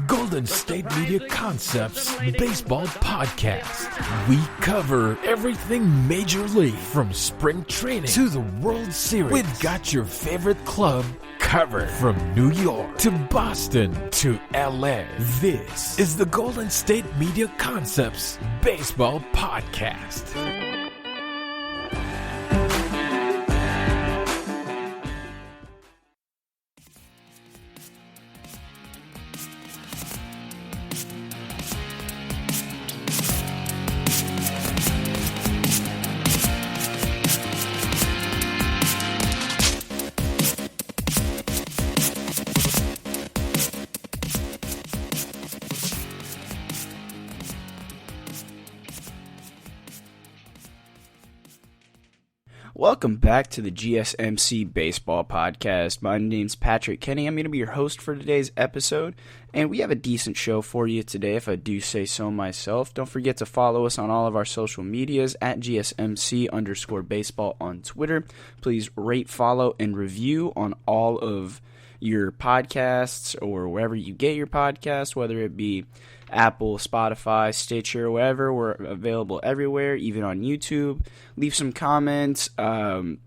Golden State Media Concepts Baseball Podcast. We cover everything Major League, from spring training to the World Series. We've got your favorite club covered, from New York to Boston to LA. This is the Golden State Media Concepts Baseball Podcast. Welcome back to the GSMC Baseball Podcast. My name's Patrick Kenny. I'm going to be your host for today's episode, and we have a decent show for you today, if I do say so myself. Don't forget to follow us on all of our social medias at GSMC_baseball on Twitter. Please rate, follow, and review on all of your podcasts or wherever you get your podcasts, whether it be Apple, Spotify, Stitcher, wherever. We're available everywhere, even on YouTube. Leave some comments, and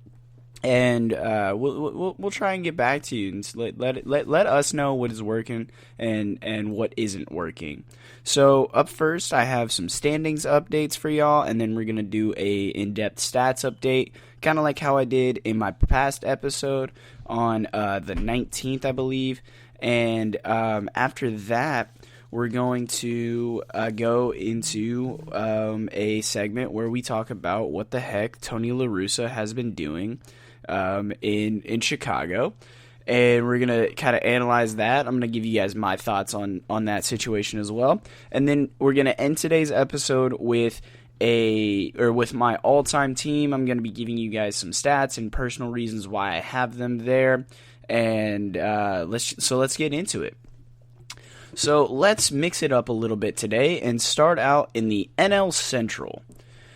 we'll try and get back to you and let us know what is working and what isn't working. So up first, I have some standings updates for y'all, and then we're gonna do a in-depth stats update, kind of like how I did in my past episode on the 19th, I believe. And after that, we're going to go into a segment where we talk about what the heck Tony La Russa has been doing in Chicago. And we're going to kind of analyze that. I'm going to give you guys my thoughts on that situation as well. And then we're going to end today's episode with my all-time team. I'm going to be giving you guys some stats and personal reasons why I have them there. And let's get into it. So let's mix it up a little bit today and start out in the NL Central.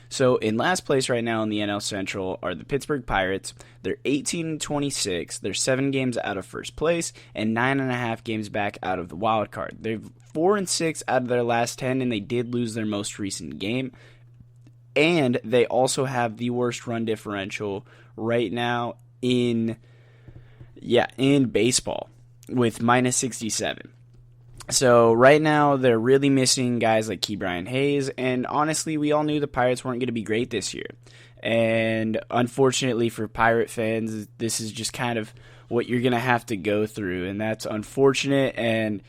So in last place right now in the NL Central are the Pittsburgh Pirates. They're 18-26. They're 7 games out of first place and 9.5 games back out of the wild card. They're 4-6 out of their last 10, and they did lose their most recent game. And they also have the worst run differential right now in baseball with minus 67. So right now, they're really missing guys like Ke'Bryan Hayes, and honestly, we all knew the Pirates weren't going to be great this year. And unfortunately for Pirate fans, this is just kind of what you're going to have to go through, and that's unfortunate. And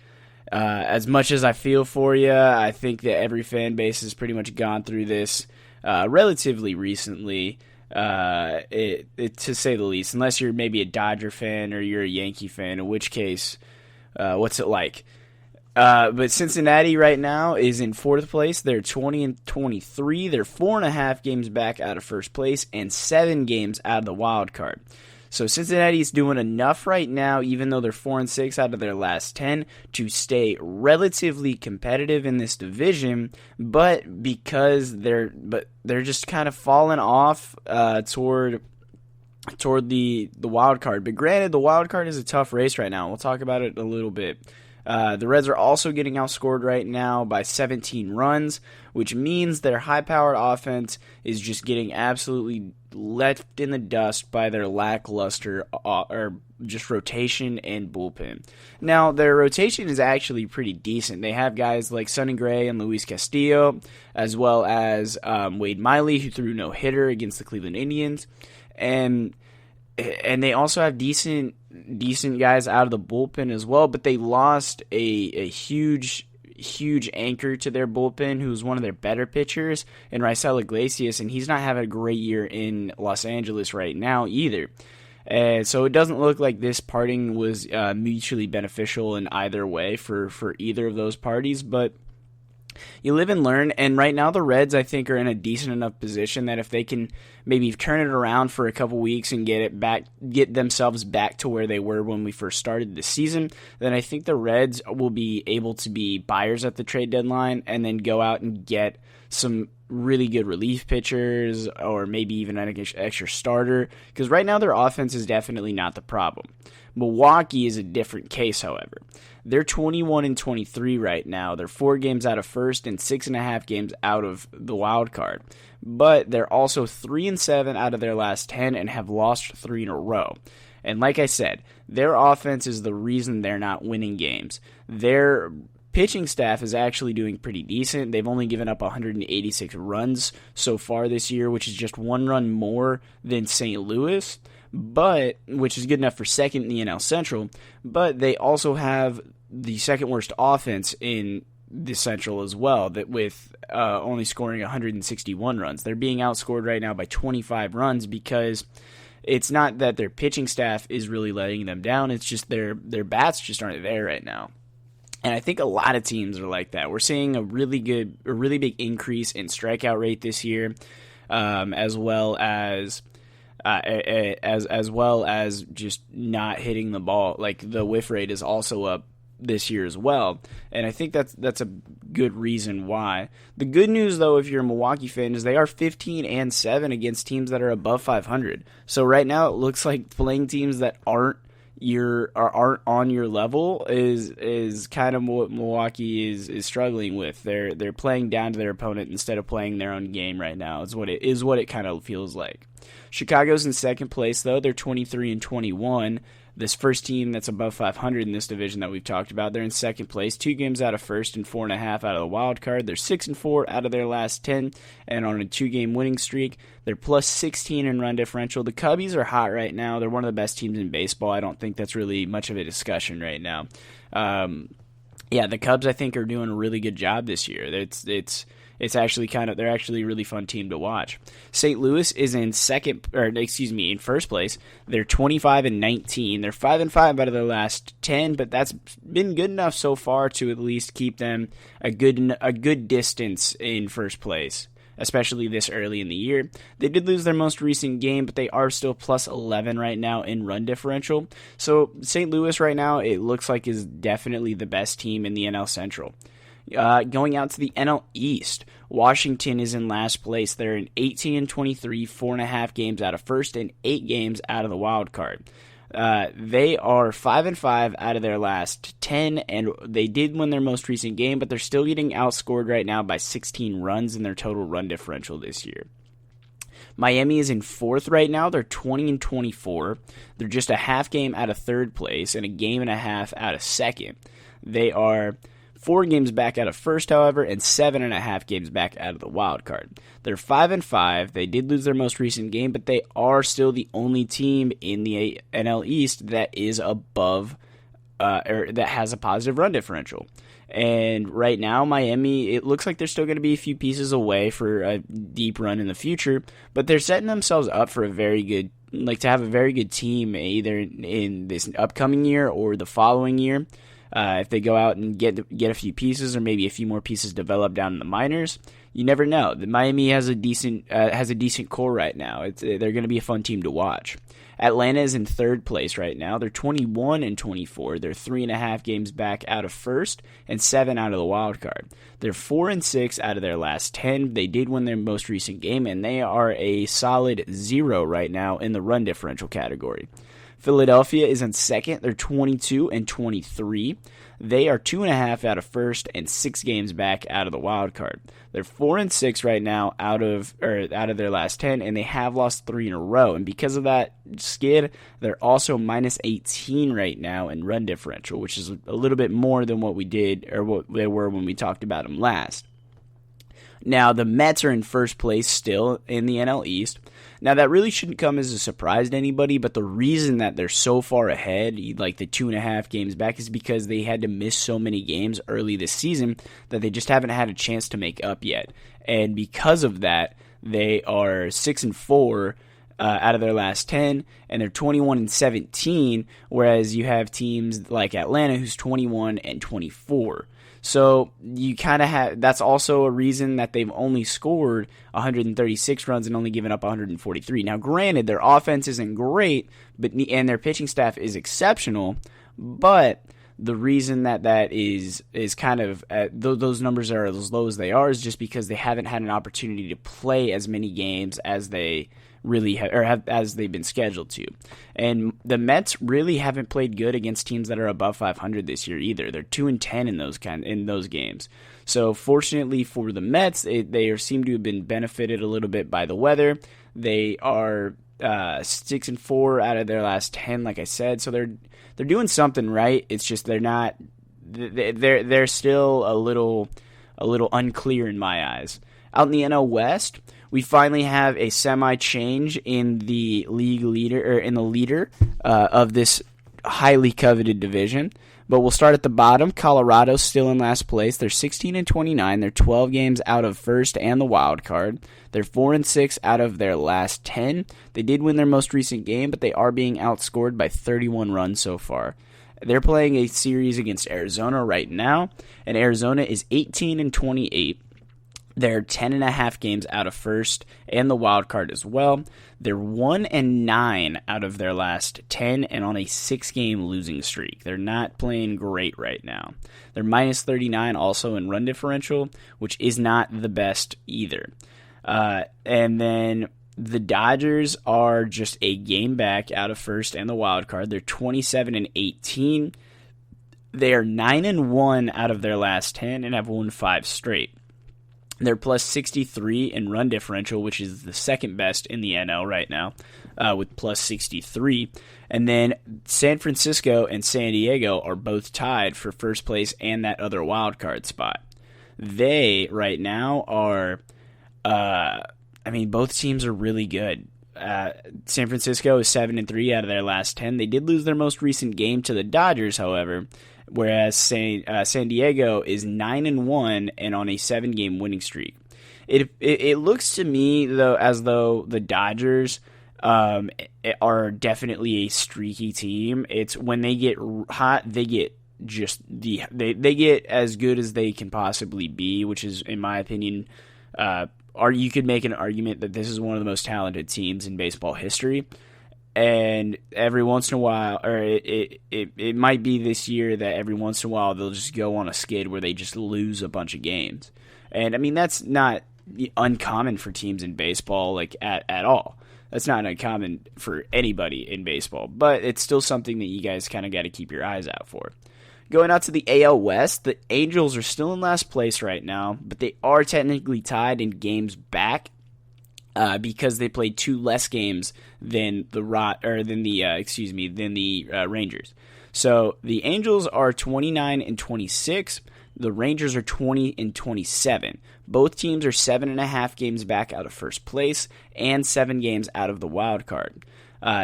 as much as I feel for you, I think that every fan base has pretty much gone through this relatively recently, to say the least, unless you're maybe a Dodger fan or you're a Yankee fan, in which case, what's it like? But Cincinnati right now is in 4th place. They're 20-23. They're 4.5 games back out of first place and 7 games out of the wild card. So Cincinnati's doing enough right now, even though they're 4-6 out of their last 10, to stay relatively competitive in this division. But because they're just kind of falling off toward the wild card. But granted, the wild card is a tough race right now. We'll talk about it a little bit. The Reds are also getting outscored right now by 17 runs, which means their high-powered offense is just getting absolutely left in the dust by their lackluster or just rotation and bullpen. Now, their rotation is actually pretty decent. They have guys like Sonny Gray and Luis Castillo, as well as Wade Miley, who threw no-hitter against the Cleveland Indians, and they also have decent guys out of the bullpen as well, but they lost a huge anchor to their bullpen, who's one of their better pitchers, in Raisel Iglesias, and he's not having a great year in Los Angeles right now either. And so it doesn't look like this parting was mutually beneficial in either way for either of those parties, but you live and learn, and right now the Reds, I think, are in a decent enough position that if they can maybe turn it around for a couple weeks and get themselves back to where they were when we first started the season, then I think the Reds will be able to be buyers at the trade deadline and then go out and get some really good relief pitchers or maybe even an extra starter, because right now their offense is definitely not the problem. Milwaukee is a different case, however. They're 21-23 right now. They're 4 games out of first and 6.5 games out of the wild card. But they're also 3-7 out of their last 10 and have lost 3 in a row. And like I said, their offense is the reason they're not winning games. Their pitching staff is actually doing pretty decent. They've only given up 186 runs so far this year, which is just 1 run more than St. Louis, but which is good enough for second in the NL Central. But they also have the second worst offense in the Central as well, that with only scoring 161 runs. They're being outscored right now by 25 runs because it's not that their pitching staff is really letting them down. It's just their bats just aren't there right now. And I think a lot of teams are like that. We're seeing a really big increase in strikeout rate this year, as well as just not hitting the ball. Like the whiff rate is also up this year as well, and I think that's a good reason why. The good news, though, if you're a Milwaukee fan, is they are 15-7 against teams that are above 500. So right now it looks like playing teams that aren't on your level is kind of what Milwaukee is struggling with. They're playing down to their opponent instead of playing their own game right now. Is what it kind of feels like. Chicago's in second place though. They're 23-21. This first team that's above 500 in this division that we've talked about, they're in second place, 2 games out of first and 4.5 out of the wild card. They're 6-4 out of their last 10, and on a 2-game winning streak. They're plus 16 in run differential. The Cubbies are hot right now. They're one of the best teams in baseball. I don't think that's really much of a discussion right now. The Cubs I think are doing a really good job this year. It's actually they're actually a really fun team to watch. St. Louis is in in first place. They're 25-19. They're 5-5 out of their last 10, but that's been good enough so far to at least keep them a good distance in first place, especially this early in the year. They did lose their most recent game, but they are still plus 11 right now in run differential. So St. Louis right now, it looks like is definitely the best team in the NL Central. Going out to the NL East, Washington is in last place. They're in 18-23, 4.5 games out of first and 8 games out of the wild card. They are 5-5 out of their last 10, and they did win their most recent game, but they're still getting outscored right now by 16 runs in their total run differential this year. Miami is in fourth right now. They're 20-24. They're just a half game out of third place and a game and a half out of second. They are 4 games back out of first, however, and 7.5 games back out of the wild card. They're 5-5. They did lose their most recent game, but they are still the only team in the NL East that is above, or that has a positive run differential. And right now, Miami, it looks like they're still going to be a few pieces away for a deep run in the future, but they're setting themselves up for to have a very good team either in this upcoming year or the following year. If they go out and get a few pieces or maybe a few more pieces developed down in the minors, you never know. The Miami has a decent core right now. They're going to be a fun team to watch. Atlanta is in third place right now. They're 21-24. They're 3.5 games back out of first and 7 out of the wild card. They're 4-6 out of their last 10. They did win their most recent game, and they are a solid 0 right now in the run differential category. Philadelphia is in second. They're 22-23. They are 2.5 out of first and 6 games back out of the wild card. They're 4-6 right now out of their last 10, and they have lost 3 in a row. And because of that skid, they're also minus 18 right now in run differential, which is a little bit more than what we did or what they were when we talked about them last. Now, the Mets are in first place still in the NL East. Now, that really shouldn't come as a surprise to anybody, but the reason that they're so far ahead, like the 2.5 games back, is because they had to miss so many games early this season that they just haven't had a chance to make up yet. And because of that, they are 6-4 out of their last 10, and they're 21-17, whereas you have teams like Atlanta who's 21-24. So you kind of have, that's also a reason that they've only scored 136 runs and only given up 143. Now, granted, their offense isn't great, and their pitching staff is exceptional, but the reason that is kind of those numbers are as low as they are is just because they haven't had an opportunity to play as many games as they really have as they've been scheduled to. And the Mets really haven't played good against teams that are above 500 this year either. They're 2-10 in those games. So fortunately for the Mets, they seem to have been benefited a little bit by the weather. They are 6-4 out of their last 10, like I said. So they're doing something right. It's just they're still a little unclear in my eyes. Out in the NL West, we finally have a semi-change in the league leader, or in the leader of this highly coveted division. But we'll start at the bottom. Colorado's still in last place. They're 16-29. They're 12 games out of first and the wild card. They're 4-6 out of their last 10. They did win their most recent game, but they are being outscored by 31 runs so far. They're playing a series against Arizona right now, and Arizona is 18-28. They're 10.5 games out of first and the wild card as well. They're 1-9 out of their last 10 and on a 6-game losing streak. They're not playing great right now. They're minus 39 also in run differential, which is not the best either. And then the Dodgers are just a game back out of first and the wild card. They're 27-18. They are 9-1 out of their last 10 and have won 5 straight. They're plus 63 in run differential, which is the second best in the NL right now, with plus 63. And then San Francisco and San Diego are both tied for first place and that other wild card spot. They, right now, are, both teams are really good. San Francisco is 7-3 out of their last 10. They did lose their most recent game to the Dodgers, however, whereas San Diego is 9-1 and on a 7-game winning streak. It looks to me though as though the Dodgers are definitely a streaky team. It's when they get hot, they get they get as good as they can possibly be, which is, in my opinion, you could make an argument that this is one of the most talented teams in baseball history. And every once in a while, or it might be this year that every once in a while they'll just go on a skid where they just lose a bunch of games. And I mean, that's not uncommon for teams in baseball, like at all. That's not uncommon for anybody in baseball, but it's still something that you guys kind of got to keep your eyes out for. Going out to the AL West, the Angels are still in last place right now, but they are technically tied in games back. Because they played 2 less games than the Rangers. So the Angels are 29-26. The Rangers are 20-27. Both teams are 7.5 games back out of first place and 7 games out of the wild card.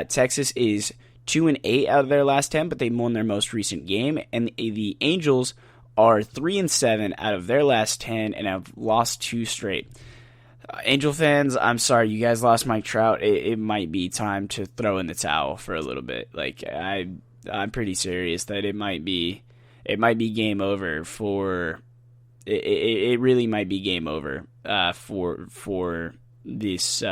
Texas is 2-8 out of their last 10, but they won their most recent game, and the Angels are 3-7 out of their last 10 and have lost 2 straight. Angel fans, I'm sorry, you guys lost Mike Trout. It might be time to throw in the towel for a little bit. Like I'm pretty serious that it might be game over for. It really might be game over for this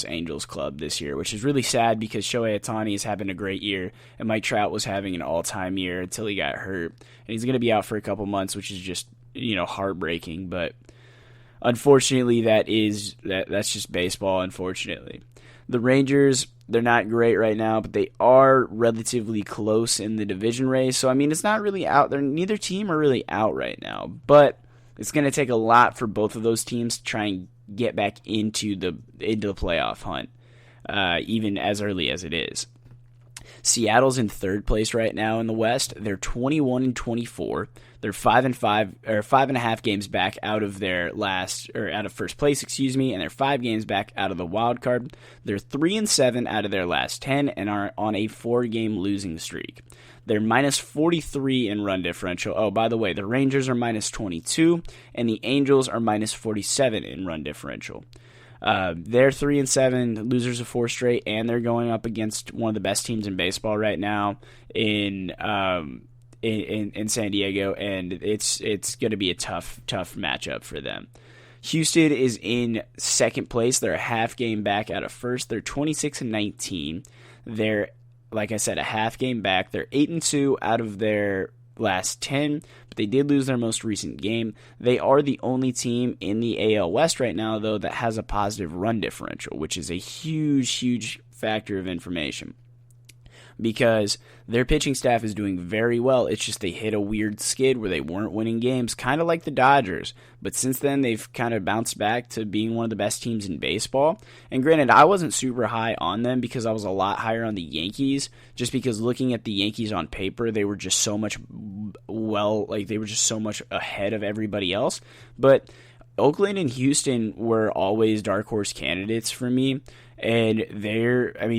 Angels club this year, which is really sad because Shohei Ohtani is having a great year and Mike Trout was having an all-time year until he got hurt, and he's going to be out for a couple months, which is just heartbreaking, but. Unfortunately, that's just baseball, unfortunately. The Rangers, they're not great right now, but they are relatively close in the division race. So, I mean, it's not really out there. Neither team are really out right now. But it's going to take a lot for both of those teams to try and get back into the playoff hunt, even as early as it is. Seattle's in third place right now in the West. They're 21-24. They're 5-5 or 5.5 games back out of out of first place, and they're 5 games back out of the wild card. They're 3-7 out of their last 10 and are on a 4-game losing streak. They're minus 43 in run differential. Oh, by the way, the Rangers are minus 22 and the Angels are minus 47 in run differential. They're 3-7, losers of 4 straight, and they're going up against one of the best teams in baseball right now in San Diego, and it's going to be a tough matchup for them. Houston is in second place. They're a half game back out of first. They're 26-19. They're like I said, a half game back. They're 8-2 out of their last 10, but they did lose their most recent game. They are the only team in the AL West right now, though, that has a positive run differential, which is a huge factor of information, because their pitching staff is doing very well. It's just they hit a weird skid where they weren't winning games, kind of like the Dodgers. But since then, they've kind of bounced back to being one of the best teams in baseball. And granted, I wasn't super high on them because I was a lot higher on the Yankees, just because looking at the Yankees on paper, they were just so much ahead of everybody else. But Oakland and Houston were always dark horse candidates for me. And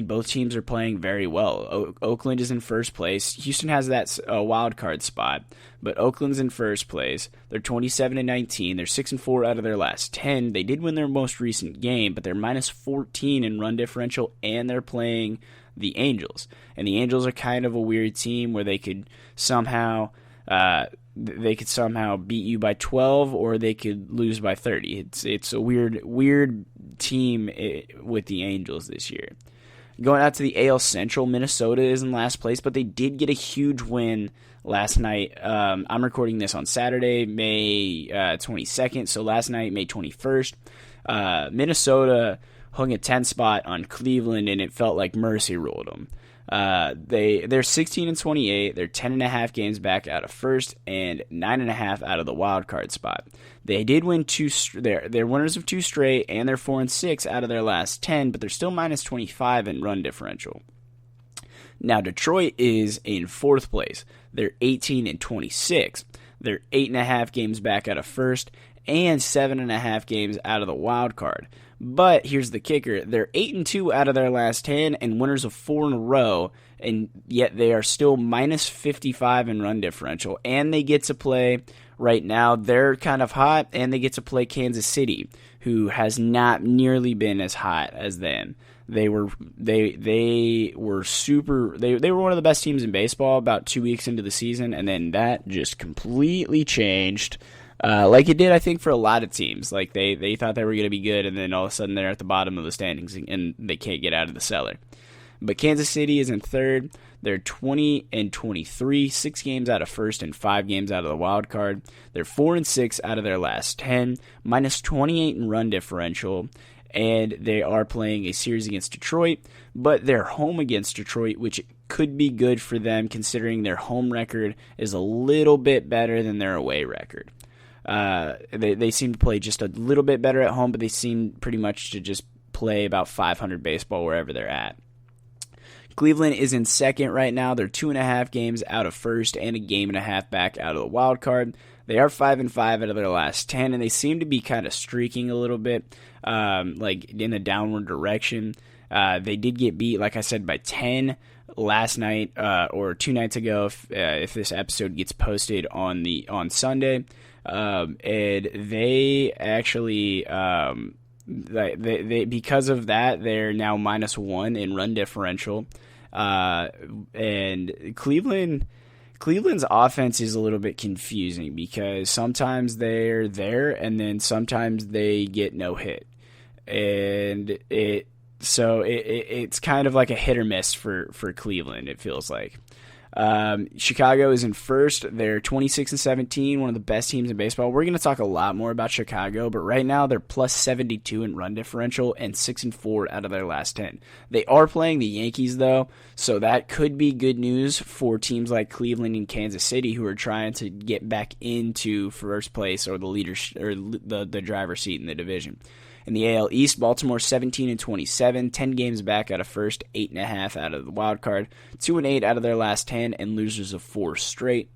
both teams are playing very well. Oakland is in first place. Houston has that wild card spot, but Oakland's in first place. They're 27-19. They're 6-4 out of their last 10. They did win their most recent game, but they're minus 14 in run differential, and they're playing the Angels. And the Angels are kind of a weird team where they could somehow beat you by 12, or they could lose by 30. It's a weird team with the Angels this year. Going out to the AL Central, Minnesota is in last place, but they did get a huge win last night. I'm recording this on Saturday, May 22nd, so last night, May 21st. Minnesota hung a 10 spot on Cleveland, and it felt like mercy ruled them. They're 16-28. They're 10.5 games back out of first and 9.5 out of the wild card spot. They did win they're winners of 2 straight, and they're 4-6 out of their last 10, but they're still minus 25 in run differential. Now Detroit is in fourth place. They're 18-26. They're 8.5 games back out of first and 7.5 games out of the wild card. But here's the kicker. They're 8-2 out of their last 10 and winners of 4 in a row, and yet they are still minus 55 in run differential. And they get to play, right now, they're kind of hot, and they get to play Kansas City, who has not nearly been as hot as them. They were one of the best teams in baseball about 2 weeks into the season, and then that just completely changed. Like it did, I think, for a lot of teams. Like they thought they were going to be good, and then all of a sudden they're at the bottom of the standings and they can't get out of the cellar. But Kansas City is in third. They're 20-23, 6 games out of first and 5 games out of the wild card. They're 4-6 out of their last 10, minus 28 in run differential, and they are playing a series against Detroit, but they're home against Detroit, which could be good for them considering their home record is a little bit better than their away record. They seem to play just a little bit better at home, but they seem pretty much to just play about 500 baseball wherever they're at. Cleveland is in second right now. They're 2.5 games out of first and 1.5 games back out of the wild card. They are 5-5 out of their last 10, and they seem to be kind of streaking a little bit, like in a downward direction. They did get beat, like I said, by 10 last night or 2 nights ago. If this episode gets posted on Sunday, and they actually. They because of that, they're now -1 in run differential, and Cleveland's offense is a little bit confusing because sometimes they're there and then sometimes they get no hit, and it's kind of like a hit or miss for Cleveland. It feels like. Chicago is in first. They're 26-17, one of the best teams in baseball. We're going to talk a lot more about Chicago, but right now they're plus 72 in run differential and 6-4 out of their last 10. They are playing the Yankees though, so that could be good news for teams like Cleveland and Kansas City who are trying to get back into first place or the leadership or the driver's seat in the division. In the AL East, Baltimore 17-27, 10 games back out of first, 8.5 out of the wild card, 2-8 out of their last 10, and losers of 4 straight.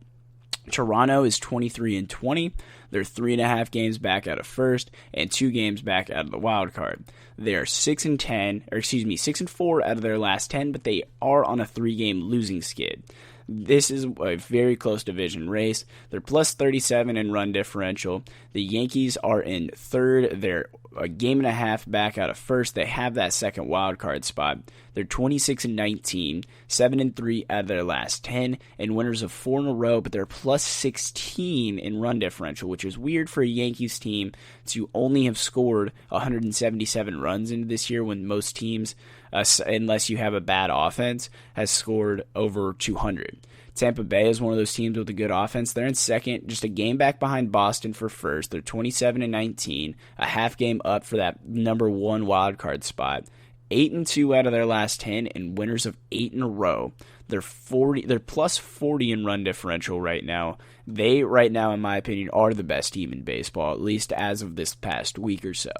Toronto is 23-20. They're 3.5 games back out of first and 2 games back out of the wild card. They are 6-4 out of their last 10, but they are on a 3-game losing skid. This is a very close division race. They're plus 37 in run differential. The Yankees are in third. They're 1.5 games back out of first. They have that second wild card spot. They're 26-19, 7-3 out of their last 10, and winners of 4 in a row, but they're plus 16 in run differential, which is weird for a Yankees team to only have scored 177 runs into this year when most teams unless you have a bad offense, has scored over 200. Tampa Bay is one of those teams with a good offense. They're in second, just a game back behind Boston for first. They're 27-19, a half game up for that number 1 wild card spot. 8-2 out of their last 10, and winners of 8 in a row. They're plus 40 in run differential right now. They, right now, in my opinion, are the best team in baseball, at least as of this past week or so.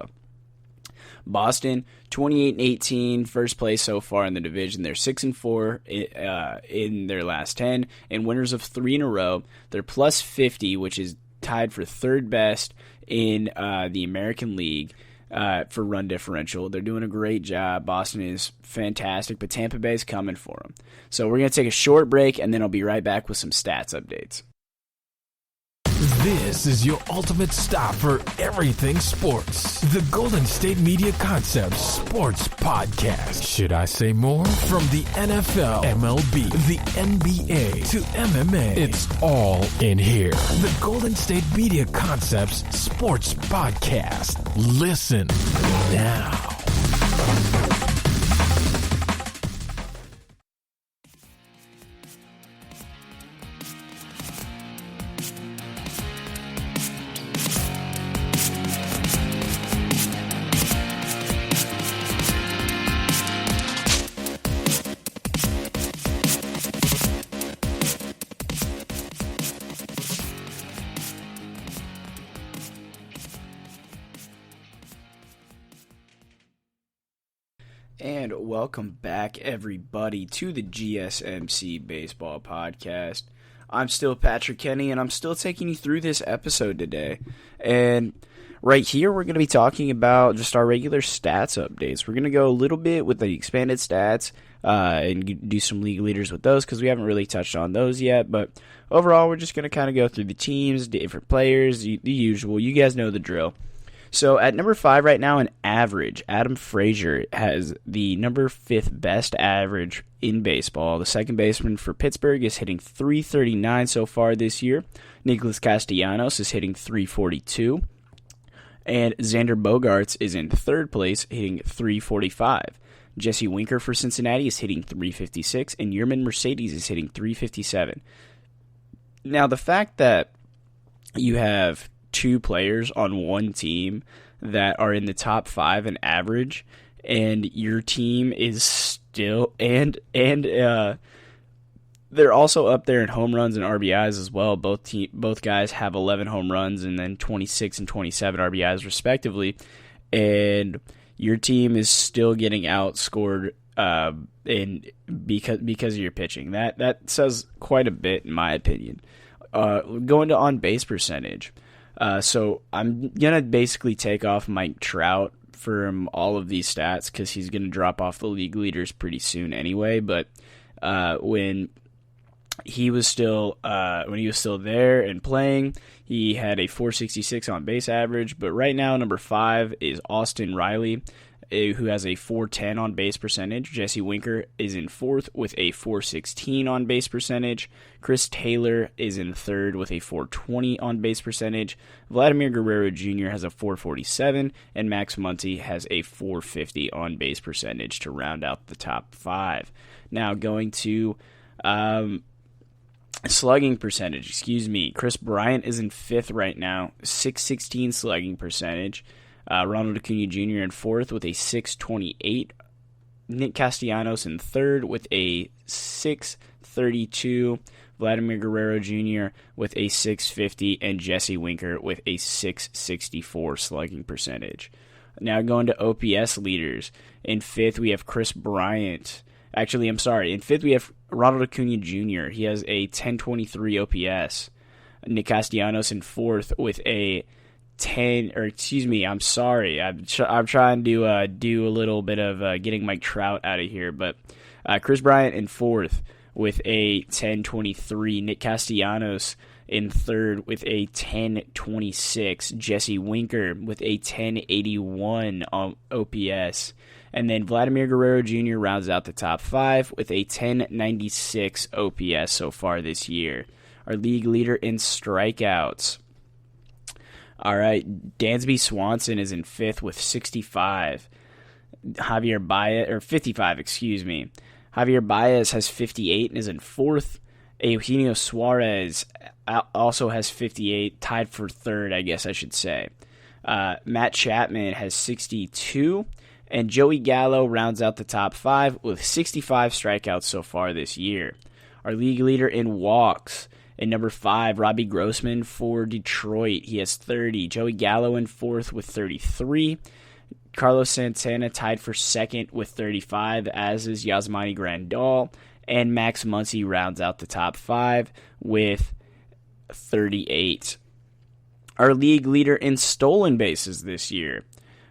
Boston, 28-18, first place so far in the division. They're 6-4 in their last 10, and winners of 3 in a row. They're plus 50, which is tied for third best in the American League for run differential. They're doing a great job. Boston is fantastic, but Tampa Bay is coming for them. So we're going to take a short break, and then I'll be right back with some stats updates. This is your ultimate stop for everything sports. The Golden State Media Concepts Sports Podcast. Should I say more? From the NFL, MLB, the NBA to MMA, it's all in here. The Golden State Media Concepts Sports Podcast. Listen now. And welcome back, everybody, to the GSMC Baseball Podcast. I'm still Patrick Kenny, and I'm still taking you through this episode today. And right here, we're going to be talking about just our regular stats updates. We're going to go a little bit with the expanded stats and do some league leaders with those because we haven't really touched on those yet. But overall, we're just going to kind of go through the teams, different players, the usual. You guys know the drill. So at number 5 right now in average, Adam Frazier has the number 5th best average in baseball. The second baseman for Pittsburgh is hitting .339 so far this year. Nicholas Castellanos is hitting .342. And Xander Bogaerts is in third place, hitting .345. Jesse Winker for Cincinnati is hitting .356, and Yermin Mercedes is hitting .357. Now, the fact that you have 2 players on one team that are in the top 5 in average, and your team is still and they're also up there in home runs and RBIs as well. Both guys have 11 home runs and then 26 and 27 RBIs respectively, and your team is still getting outscored because of your pitching. That says quite a bit in my opinion. Going to on base percentage. So I'm going to basically take off Mike Trout from all of these stats because he's going to drop off the league leaders pretty soon anyway. But when he was still there and playing, he had a .466 on base average. But right now, number 5 is Austin Riley, who has a .410 on base percentage. Jesse Winker is in 4th with a .416 on base percentage. Chris Taylor is in 3rd with a .420 on base percentage. Vladimir Guerrero Jr. has a .447, and Max Muncy has a .450 on base percentage to round out the top 5. Now going to slugging percentage, Chris Bryant is in 5th right now, .616 slugging percentage. Ronald Acuna Jr. in 4th with a .628. Nick Castellanos in 3rd with a .632. Vladimir Guerrero Jr. with a .650. And Jesse Winker with a .664 slugging percentage. Now going to OPS leaders. In 5th, we have Chris Bryant. Actually, I'm sorry. In 5th, we have Ronald Acuna Jr. He has a .1023 OPS. Nick Castellanos in 4th with a I'm sorry. I'm trying to do a little bit of getting Mike Trout out of here, but Chris Bryant in 4th with a .1023. Nick Castellanos in 3rd with a .1026. Jesse Winker with a .1081 on OPS. And then Vladimir Guerrero Jr. rounds out the top 5 with a .1096 OPS so far this year. Our league leader in strikeouts. All right, Dansby Swanson is in 5th with 65. Javier Baez, or 55, excuse me. Javier Baez has 58 and is in fourth. Eugenio Suarez also has 58, tied for third, I guess I should say. Matt Chapman has 62, and Joey Gallo rounds out the top 5 with 65 strikeouts so far this year. Our league leader in walks, in number 5, Robbie Grossman for Detroit. He has 30. Joey Gallo in fourth with 33. Carlos Santana tied for second with 35, as is Yasmani Grandal. And Max Muncy rounds out the top 5 with 38. Our league leader in stolen bases this year.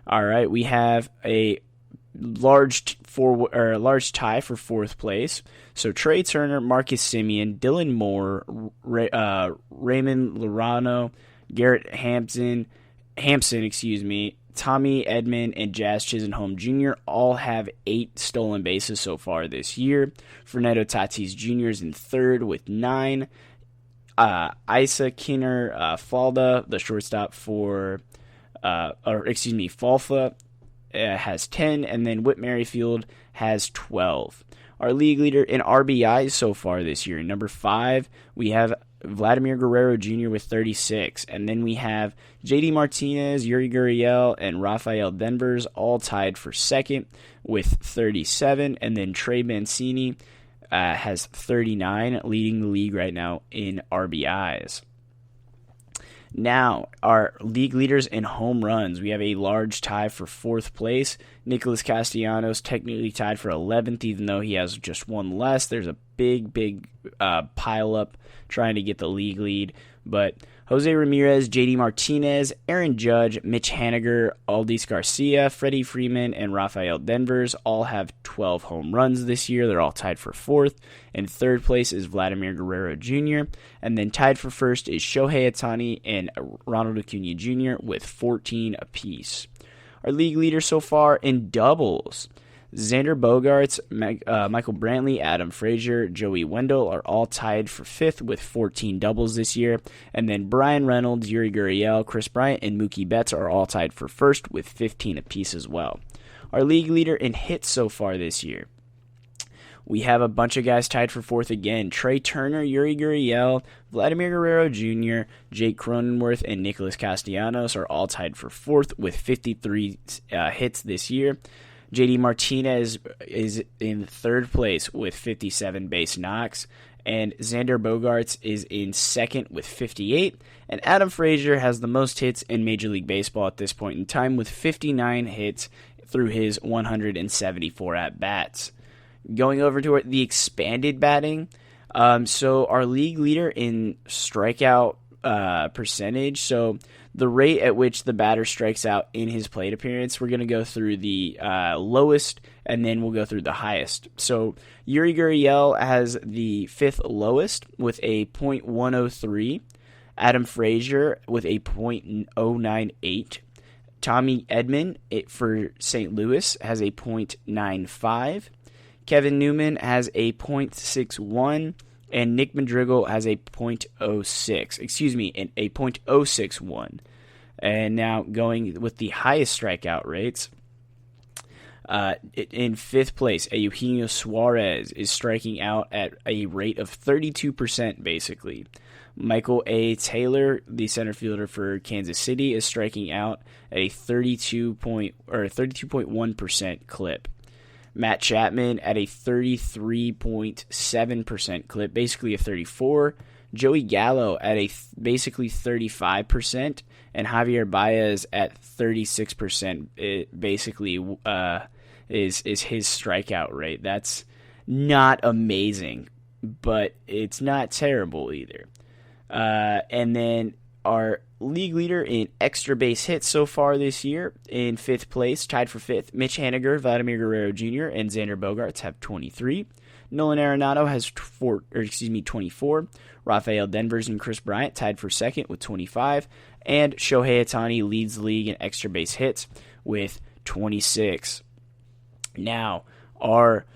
All right, we have a large tie for fourth place. So Trey Turner, Marcus Semien, Dylan Moore, Raymond Lorano, Garrett Hampson, Tommy Edman, and Jazz Chisenholm Jr. all have 8 stolen bases so far this year. Fernando Tatis Jr. is in third with 9. Isa Kinner Falda, the shortstop for, Falfa, has 10, and then Whit Merrifield has 12. Our league leader in RBIs so far this year, number 5, we have Vladimir Guerrero Jr. with 36, and then we have JD Martinez, Yuri Gurriel, and Rafael Devers all tied for second with 37, and then Trey Mancini has 39, leading the league right now in RBIs. Now, our league leaders in home runs. We have a large tie for fourth place. Nicholas Castellanos technically tied for 11th, even though he has just one less. There's a big pile up trying to get the league lead. But Jose Ramirez, JD Martinez, Aaron Judge, Mitch Haniger, Aldis Garcia, Freddie Freeman, and Rafael Devers all have 12 home runs this year. They're all tied for fourth. In third place is Vladimir Guerrero Jr. And then tied for first is Shohei Ohtani and Ronald Acuna Jr. with 14 apiece. Our league leader so far in doubles. Xander Bogaerts, Michael Brantley, Adam Frazier, Joey Wendell are all tied for fifth with 14 doubles this year. And then Brian Reynolds, Yuri Gurriel, Chris Bryant, and Mookie Betts are all tied for first with 15 apiece as well. Our league leader in hits so far this year. We have a bunch of guys tied for fourth again. Trey Turner, Yuri Gurriel, Vladimir Guerrero Jr., Jake Cronenworth, and Nicholas Castellanos are all tied for fourth with 53 hits this year. JD Martinez is in third place with 57 base knocks, and Xander Bogaerts is in second with 58, and Adam Frazier has the most hits in Major League Baseball at this point in time with 59 hits through his 174 at-bats. Going over to the expanded batting, so our league leader in strikeout percentage, so the rate at which the batter strikes out in his plate appearance, we're going to go through the lowest, and then we'll go through the highest. So Yuri Gurriel has the fifth lowest with a .103. Adam Frazier with a .098. Tommy Edman for St. Louis has a .95. Kevin Newman has a .61. And Nick Madrigal has a .06. A .061. And now going with the highest strikeout rates, in fifth place, Eugenio Suarez is striking out at a rate of 32%, basically. Michael A. Taylor, the center fielder for Kansas City, is striking out at a 32.1% clip. Matt Chapman at a 33.7% clip, basically a 34. Joey Gallo at a basically 35%, and Javier Baez at 36%. It basically is his strikeout rate. That's not amazing, but it's not terrible either. And then our league leader in extra base hits so far this year, in fifth place, tied for fifth, Mitch Haniger, Vladimir Guerrero Jr., and Xander Bogaerts have 23. Nolan Arenado has 24. Rafael Devers and Chris Bryant tied for second with 25. And Shohei Ohtani leads the league in extra base hits with 26. Now, our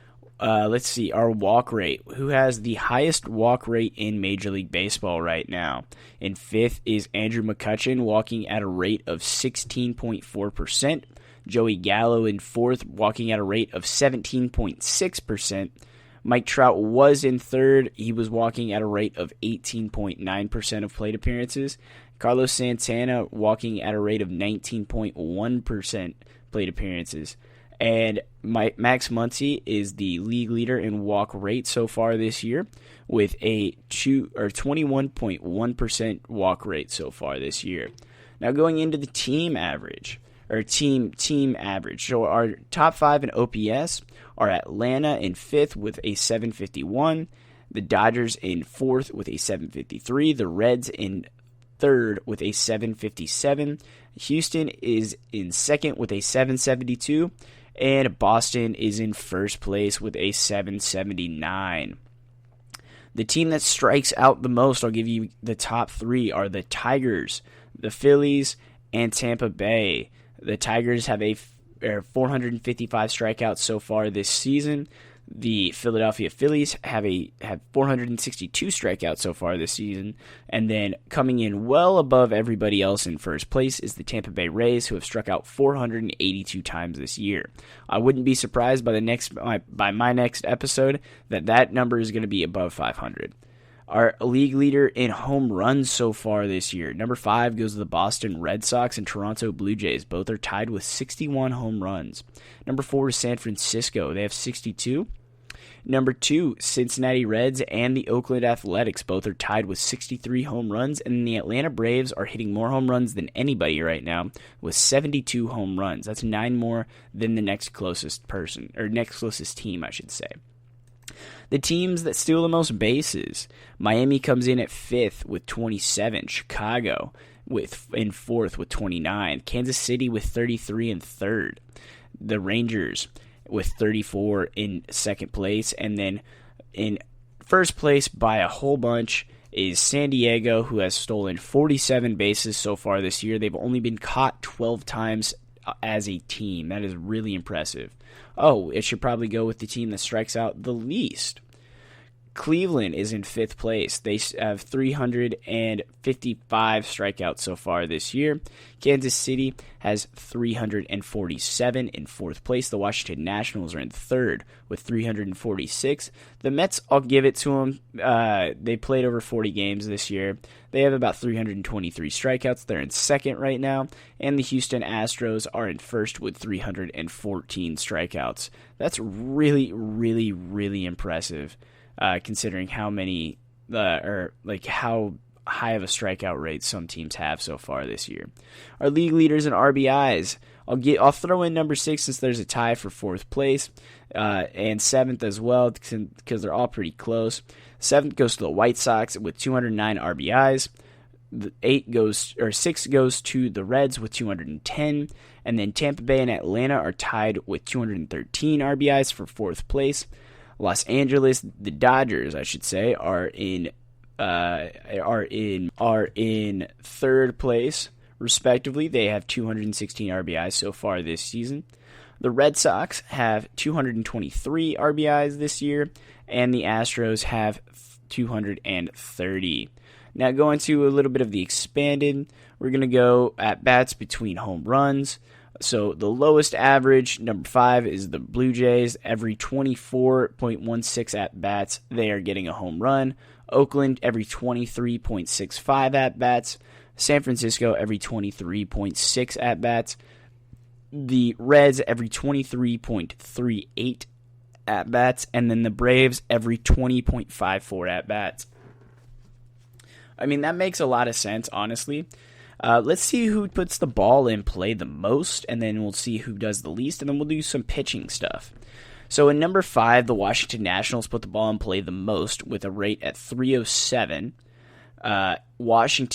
walk rate. Who has the highest walk rate in Major League Baseball right now? In fifth is Andrew McCutchen, walking at a rate of 16.4%. Joey Gallo in fourth, walking at a rate of 17.6%. Mike Trout was in third. He was walking at a rate of 18.9% of plate appearances. Carlos Santana walking at a rate of 19.1% plate appearances. And Max Muncy is the league leader in walk rate so far this year with a 21.1% walk rate so far this year. Now going into the team average, or team average. So our top 5 in OPS are Atlanta in 5th with a 751, the Dodgers in 4th with a 753, the Reds in 3rd with a 757, Houston is in 2nd with a 772, and Boston is in 1st place with a 779. The team that strikes out the most, I'll give you the top 3, are the Tigers, the Phillies, and Tampa Bay. The Tigers have 455 strikeouts so far this season. The Philadelphia Phillies have 462 strikeouts so far this season. And then coming in well above everybody else in first place is the Tampa Bay Rays, who have struck out 482 times this year. I wouldn't be surprised by my next episode that number is going to be above 500. Our league leader in home runs so far this year. Number 5 goes to the Boston Red Sox and Toronto Blue Jays. Both are tied with 61 home runs. Number 4 is San Francisco. They have 62. Number 2, Cincinnati Reds and the Oakland Athletics. Both are tied with 63 home runs. And the Atlanta Braves are hitting more home runs than anybody right now with 72 home runs. That's 9 more than the next closest team, I should say. The teams that steal the most bases. Miami comes in at 5th with 27. Chicago in 4th with 29. Kansas City with 33 in 3rd. The Rangers with 34 in 2nd place. And then in 1st place by a whole bunch is San Diego, who has stolen 47 bases so far this year. They've only been caught 12 times as a team. That is really impressive. Oh, it should probably go with the team that strikes out the least. Cleveland is in 5th place. They have 355 strikeouts so far this year. Kansas City has 347 in 4th place. The Washington Nationals are in 3rd with 346. The Mets, I'll give it to them. They played over 40 games this year. They have about 323 strikeouts. They're in 2nd right now. And the Houston Astros are in 1st with 314 strikeouts. That's really, really, really impressive. Considering how high of a strikeout rate some teams have so far this year. Our league leaders in RBIs. I'll throw in number 6 since there's a tie for 4th place, and 7th as well because they're all pretty close. 7th goes to the White Sox with 209 RBIs. 6 goes to the Reds with 210, and then Tampa Bay and Atlanta are tied with 213 RBIs for 4th place. Los Angeles, the Dodgers, I should say, are in 3rd place, respectively. They have 216 RBIs so far this season. The Red Sox have 223 RBIs this year, and the Astros have 230. Now, going to a little bit of the expanded, we're going to go at bats between home runs. So the lowest average, number 5, is the Blue Jays. Every 24.16 at-bats, they are getting a home run. Oakland, every 23.65 at-bats. San Francisco, every 23.6 at-bats. The Reds, every 23.38 at-bats. And then the Braves, every 20.54 at-bats. I mean, that makes a lot of sense, honestly. Let's see who puts the ball in play the most, and then we'll see who does the least, and then we'll do some pitching stuff. So in number 5, the Washington Nationals put the ball in play the most with a rate at 307. The Astros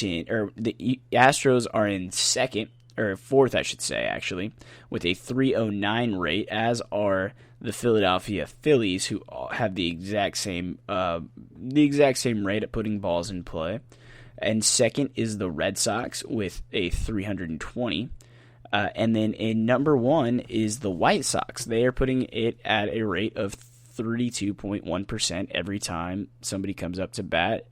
are in 2nd, or 4th, I should say, actually, with a 309 rate, as are the Philadelphia Phillies, who have the exact same rate at putting balls in play. And 2nd is the Red Sox with a 320. And then in number 1 is the White Sox. They are putting it at a rate of 32.1% every time somebody comes up to bat.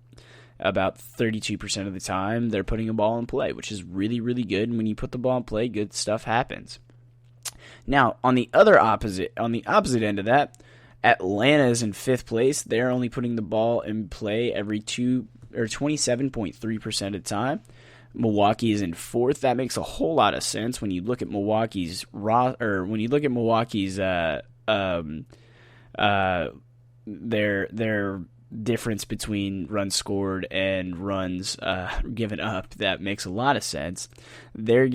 About 32% of the time, they're putting a ball in play, which is really, really good. And when you put the ball in play, good stuff happens. Now, on the opposite end of that, Atlanta is in 5th place. They're only putting the ball in play every 27.3% of the time. Milwaukee is in 4th. That makes a whole lot of sense when you look at Milwaukee's their difference between runs scored and runs given up. That makes a lot of sense. They're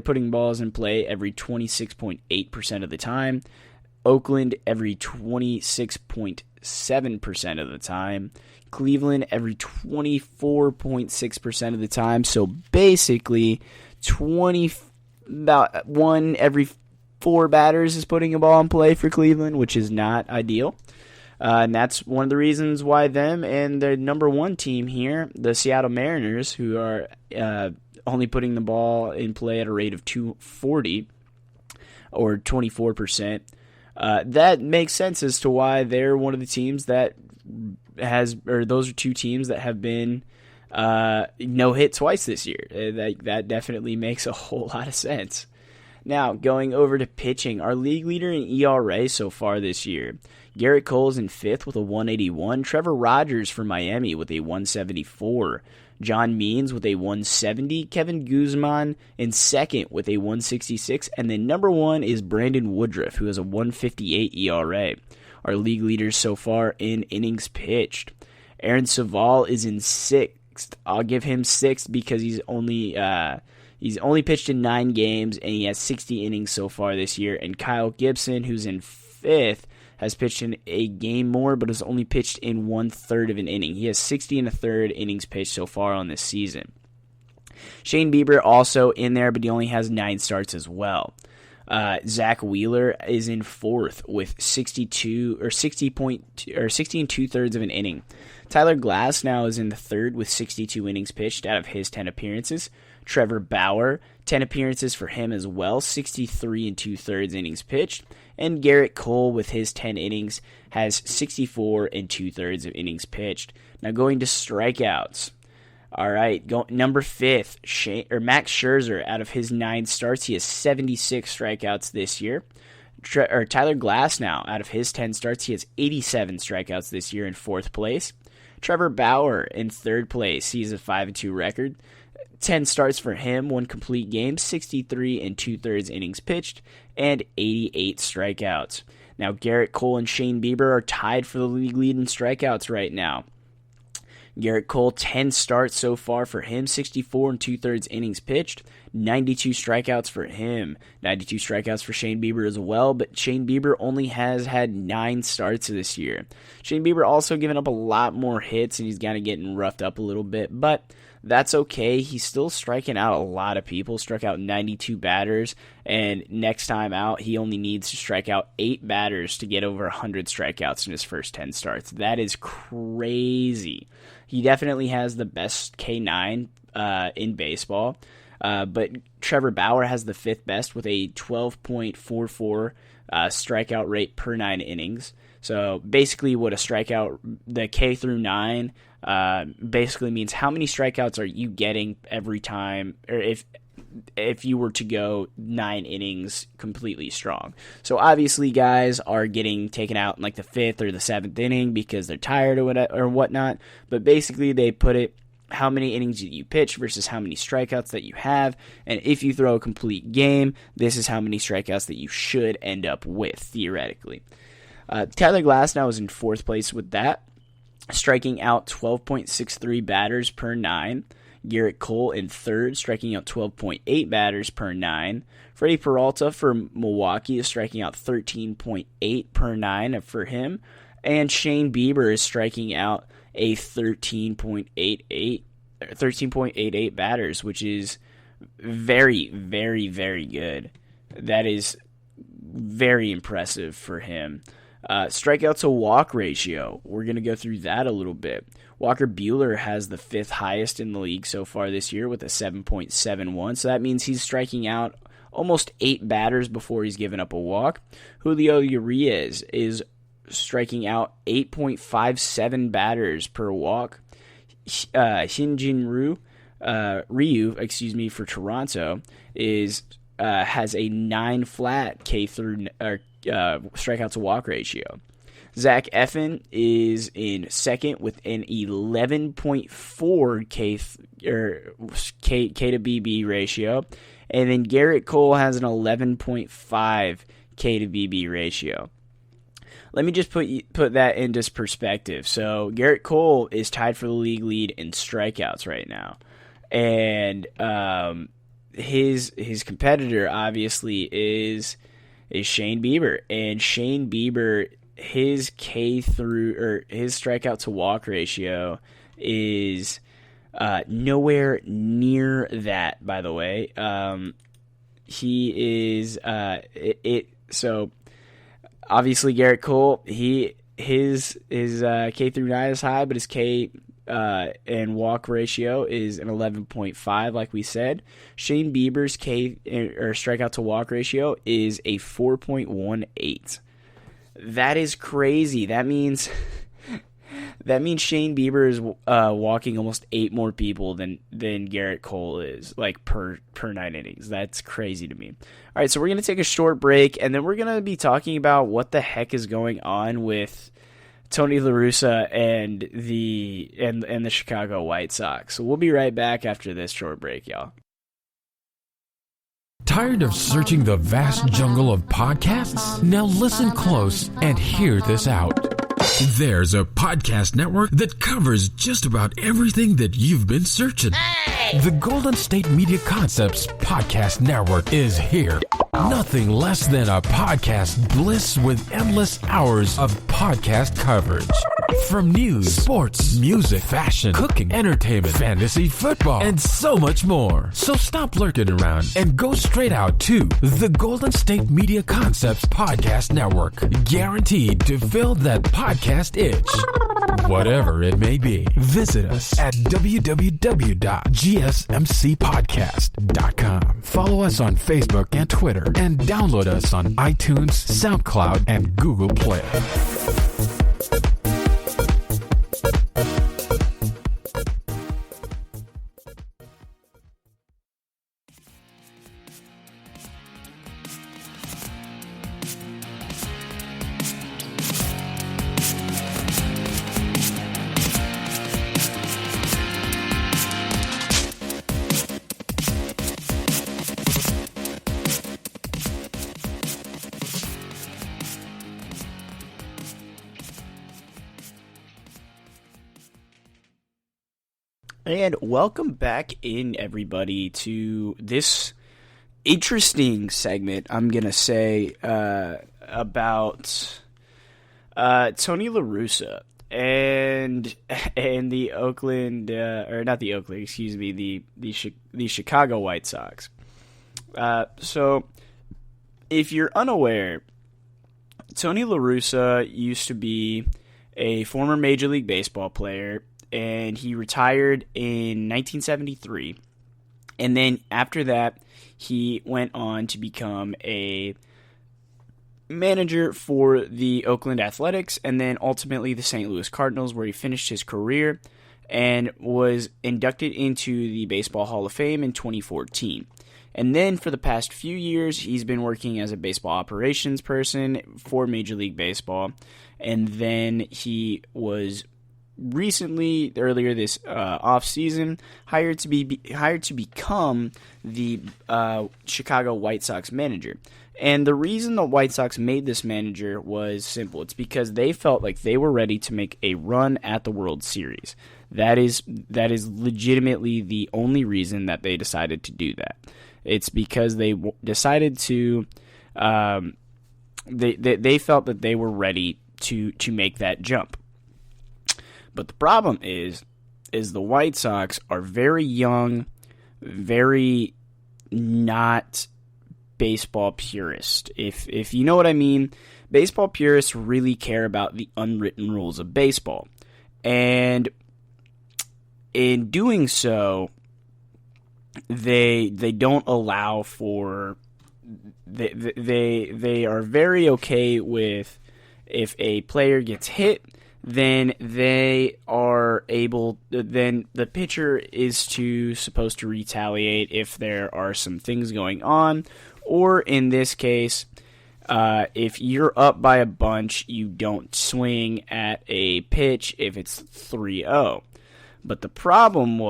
putting balls in play every 26.8% of the time. Oakland every 26.7% of the time. Cleveland every 24.6% of the time. So basically, about 1 every 4 batters is putting a ball in play for Cleveland, which is not ideal. And that's one of the reasons why them and the number 1 team here, the Seattle Mariners, who are only putting the ball in play at a rate of 240 or 24%. That makes sense as to why they're one of the teams that those are 2 teams that have been no hit twice this year. That definitely makes a whole lot of sense. Now, going over to pitching, our league leader in ERA so far this year, Garrett Cole's in 5th with a 181, Trevor Rogers for Miami with a 174, John Means with a 170, Kevin Guzman in 2nd with a 166, and then number 1 is Brandon Woodruff, who has a 158 ERA. Our league leaders so far in innings pitched. Aaron Saval is in 6th. I'll give him 6th because he's only pitched in 9 games and he has 60 innings so far this year. And Kyle Gibson, who's in 5th, has pitched in a game more, but has only pitched in 1/3 of an inning. He has 60 1/3 innings pitched so far on this season. Shane Bieber also in there, but he only has 9 starts as well. Zach Wheeler is in 4th with 60 2/3 of an inning. Tyler Glass now is in the 3rd with 62 innings pitched out of his 10 appearances. Trevor Bauer, 10 appearances for him as well, 63 2/3 innings pitched. And Garrett Cole with his 10 innings has 64 2/3 of innings pitched. Now going to strikeouts. All right, number 5th, Max Scherzer. Out of his 9 starts, he has 76 strikeouts this year. Tyler Glass now, out of his 10 starts, he has 87 strikeouts this year in 4th place. Trevor Bauer in 3rd place. He has a 5-2 record. 10 starts for him, 1 complete game, 63 2/3 innings pitched, and 88 strikeouts. Now, Garrett Cole and Shane Bieber are tied for the league lead in strikeouts right now. Garrett Cole, 10 starts so far for him, 64 2/3 innings pitched, 92 strikeouts for him, 92 strikeouts for Shane Bieber as well, but Shane Bieber only has had 9 starts this year. Shane Bieber also given up a lot more hits, and he's kind of getting roughed up a little bit, but that's okay. He's still striking out a lot of people, struck out 92 batters, and next time out, he only needs to strike out 8 batters to get over 100 strikeouts in his first 10 starts. That is crazy. He definitely has the best K9 in baseball, but Trevor Bauer has the 5th best with a 12.44 strikeout rate per 9 innings. So basically what a strikeout, the K through 9, basically means how many strikeouts are you getting every time, or if you were to go 9 innings completely strong. So obviously guys are getting taken out in like the 5th or the 7th inning because they're tired or whatnot, but basically they put it how many innings you pitch versus how many strikeouts that you have, and if you throw a complete game, this is how many strikeouts that you should end up with, theoretically. Tyler Glass now is in 4th place with that, striking out 12.63 batters per 9. Garrett Cole in 3rd, striking out 12.8 batters per 9. Freddie Peralta for Milwaukee is striking out 13.8 per 9 for him. And Shane Bieber is striking out a 13.88 batters, which is very, very, very good. That is very impressive for him. Strikeout to walk ratio, we're going to go through that a little bit. Walker Buehler has the 5th highest in the league so far this year with a 7.71, so that means he's striking out almost 8 batters before he's given up a walk. Julio Urias is striking out 8.57 batters per walk. Hyunjin Ryu, for Toronto, is has a 9 flat K through strikeout to walk ratio. Zach Eflin is in second with an 11.4 K to BB ratio, and then Garrett Cole has an 11.5 K to BB ratio. Let me just put that into perspective. So Garrett Cole is tied for the league lead in strikeouts right now, and his competitor obviously is Shane Bieber, and Shane Bieber, his his strikeout to walk ratio is nowhere near that. By the way, he is so obviously Garrett Cole, his K through 9 is high, but his K and walk ratio is an 11.5, like we said. Shane Bieber's K or strikeout to walk ratio is a 4.18. That is crazy. That means Shane Bieber is walking almost 8 more people than Garrett Cole is, like per 9 innings. That's crazy to me. All right, so we're gonna take a short break, and then we're gonna be talking about what the heck is going on with Tony La Russa and the Chicago White Sox. So we'll be right back after this short break, y'all. Tired of searching the vast jungle of podcasts? Now listen close and hear this out. There's a podcast network that covers just about everything that you've been searching. Hey! The Golden State Media Concepts Podcast Network is here. Nothing less than a podcast bliss with endless hours of podcast coverage. From news, sports, music, fashion, cooking, entertainment, fantasy, football, and so much more. So stop lurking around and go straight out to the Golden State Media Concepts Podcast Network. Guaranteed to fill that podcast itch. Whatever it may be. Visit us at www.gsmcpodcast.com. Follow us on Facebook and Twitter, and download us on iTunes, SoundCloud, and Google Play. And welcome back in, everybody, to this interesting segment, I'm going to say, about Tony La Russa and the Oakland, or not the Oakland, excuse me, the Chicago White Sox. So, if you're unaware, Tony La Russa used to be a former Major League Baseball player, and he retired in 1973. And then after that, he went on to become a manager for the Oakland Athletics and then ultimately the St. Louis Cardinals, where he finished his career and was inducted into the Baseball Hall of Fame in 2014. And then for the past few years, he's been working as a baseball operations person for Major League Baseball. And then he was recently, earlier this offseason, hired to become the Chicago White Sox manager. And the reason the White Sox made this manager was simple. It's because they felt like they were ready to make a run at the World Series. That is legitimately the only reason that they decided to do that. It's because they decided to they felt that they were ready to make that jump. But the problem is the White Sox are very young, very not baseball purist. If you know what I mean, baseball purists really care about the unwritten rules of baseball. And in doing so, they don't allow for they are very okay with if a player gets hit, then they are able, then the pitcher is supposed to retaliate if there are some things going on, or in this case, if you're up by a bunch, you don't swing at a pitch if it's 3-0. But the problem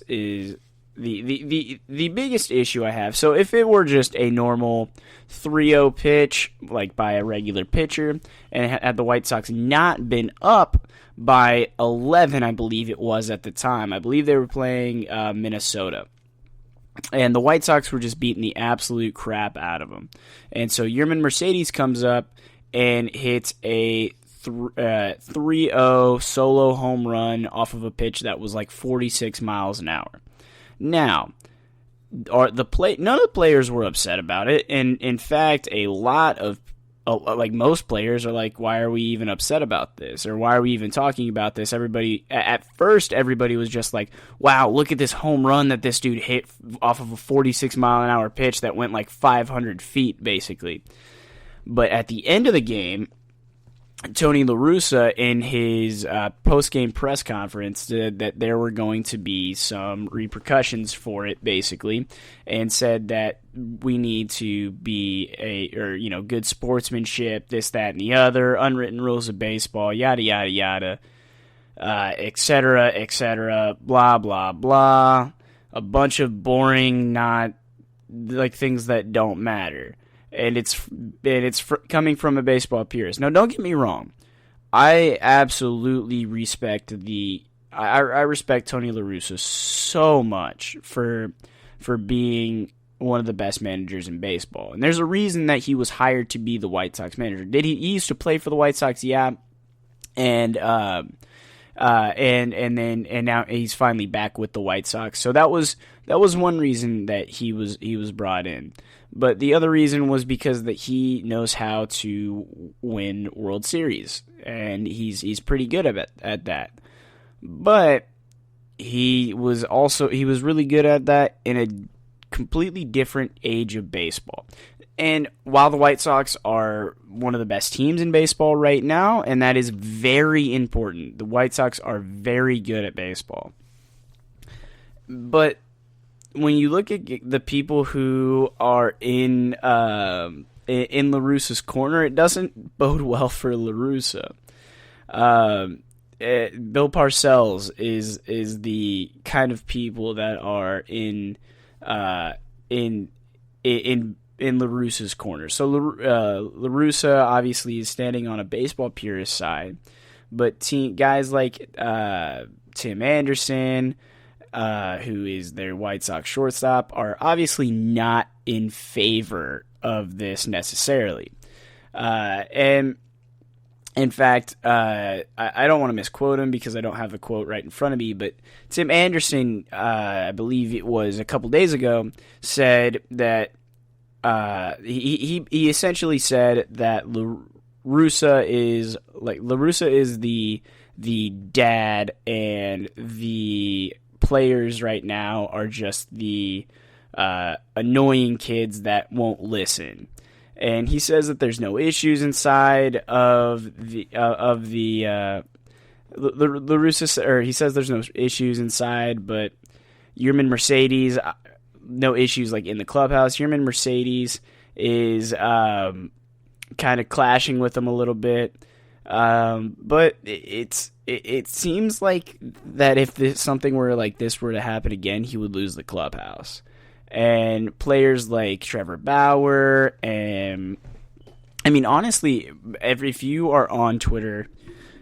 is the biggest issue I have. So if it were just a normal 3-0 pitch, like by a regular pitcher, and had the White Sox not been up by 11, I believe it was at the time. I believe they were playing Minnesota. And the White Sox were just beating the absolute crap out of them. And so Yermin Mercedes comes up and hits a 3-0 solo home run off of a pitch that was like 46 miles an hour. Now, none of the players were upset about it. And in fact, a lot of most players are like, why are we even upset about this? Or why are we even talking about this? At first, everybody was just like, wow, look at this home run that this dude hit off of a 46 mile an hour pitch that went like 500 feet, basically. But at the end of the game, Tony La Russa, in his post-game press conference, said that there were going to be some repercussions for it, basically, and said that we need to be good sportsmanship, this, that, and the other, unwritten rules of baseball, yada, yada, yada, et cetera, blah, blah, blah, a bunch of boring, not, like, things that don't matter. And it's coming from a baseball purist. Now, don't get me wrong. I absolutely respect I respect Tony La Russa so much for being one of the best managers in baseball. And there's a reason that he was hired to be the White Sox manager. He used to play for the White Sox? Yeah. And now he's finally back with the White Sox. So that was one reason that he was brought in. But the other reason was because that he knows how to win World Series, and he's pretty good at that. But he was really good at that in a completely different age of baseball. And while the White Sox are one of the best teams in baseball right now, and that is very important, the White Sox are very good at baseball. But when you look at the people who are in La Russa's corner, it doesn't bode well for La Russa. Bill Parcells is the kind of people that are in La Russa's corner. So La Russa obviously is standing on a baseball purist side, but guys like Tim Anderson, who is their White Sox shortstop, are obviously not in favor of this necessarily. And in fact, I don't want to misquote him because I don't have the quote right in front of me, but Tim Anderson, I believe it was a couple days ago, said that he essentially said that La Russa is the dad, and the players right now are just the annoying kids that won't listen. And he says that there's no issues inside of the La Russa, or he says there's no issues inside, but Yermin Mercedes, no issues like in the clubhouse. Yermin Mercedes is kind of clashing with him a little bit, but it seems like that if something were like this were to happen again, he would lose the clubhouse. And players like Trevor Bauer, and I mean, honestly, if you are on Twitter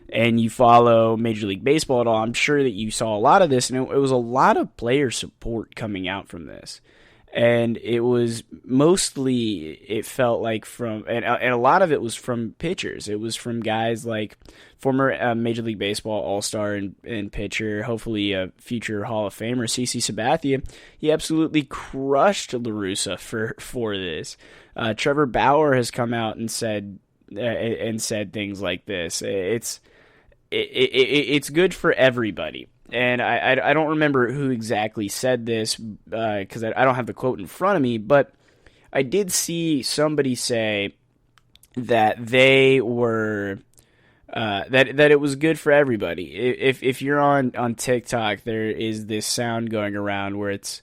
and you follow Major League Baseball at all, I'm sure that you saw a lot of this, and it was a lot of player support coming out from this. And it was mostly, it felt like and a lot of it was from pitchers. It was from guys like former Major League Baseball All-Star and pitcher, hopefully a future Hall of Famer, CC Sabathia. He absolutely crushed La Russa for this. Trevor Bauer has come out and said things like this. It's good for everybody. And I don't remember who exactly said this because I don't have the quote in front of me, but I did see somebody say that they were that it was good for everybody. If you're on TikTok, there is this sound going around where it's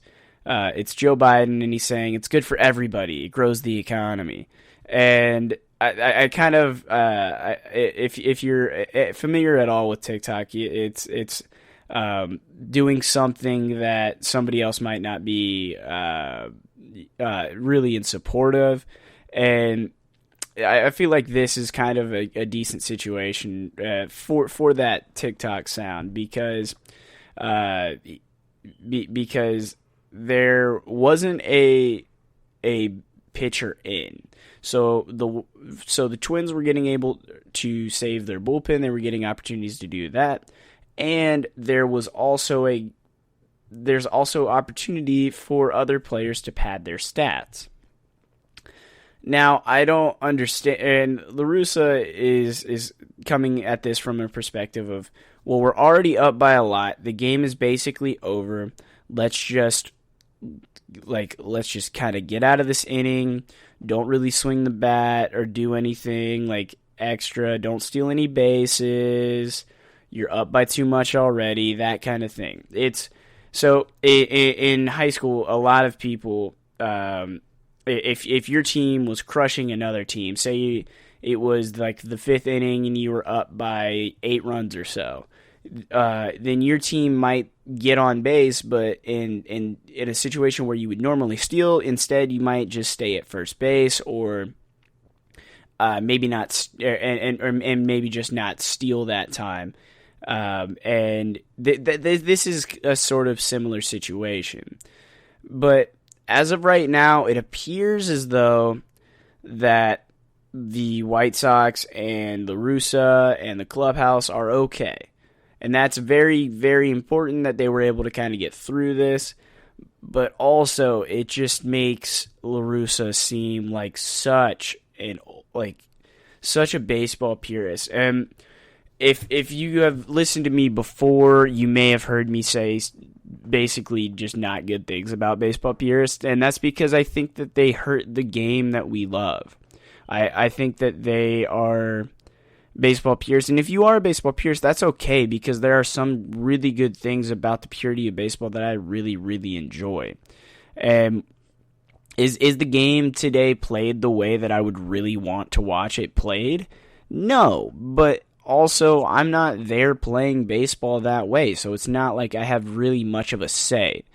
it's Joe Biden, and he's saying it's good for everybody. It grows the economy. And I kind of, if you're familiar at all with TikTok, it's doing something that somebody else might not be really in support of. And I feel like this is kind of a decent situation for that TikTok sound, because there wasn't a pitcher in. So the Twins were getting able to save their bullpen. They were getting opportunities to do that, and there's also opportunity for other players to pad their stats. Now, I don't understand, and Russa is coming at this from a perspective of, well, we're already up by a lot. The game is basically over. Let's just kind of get out of this inning. Don't really swing the bat or do anything like extra. Don't steal any bases. You're up by too much already. That kind of thing. In high school, a lot of people, if your team was crushing another team, say it was like the fifth inning and you were up by 8 runs or so, then your team might get on base, but in a situation where you would normally steal, instead you might just stay at first base, or maybe not, and maybe just not steal that time. This is a sort of similar situation, but as of right now, it appears as though that the White Sox and the Russa and the clubhouse are okay. And that's very, very important that they were able to kind of get through this. But also, it just makes La Russa seem like such a baseball purist. And if you have listened to me before, you may have heard me say basically just not good things about baseball purists. And that's because I think that they hurt the game that we love. I think that they are baseball purists, and if you are a baseball purist, that's okay, because there are some really good things about the purity of baseball that I really, really enjoy. Is the game today played the way that I would really want to watch it played? No, but also I'm not there playing baseball that way, so it's not like I have really much of a say.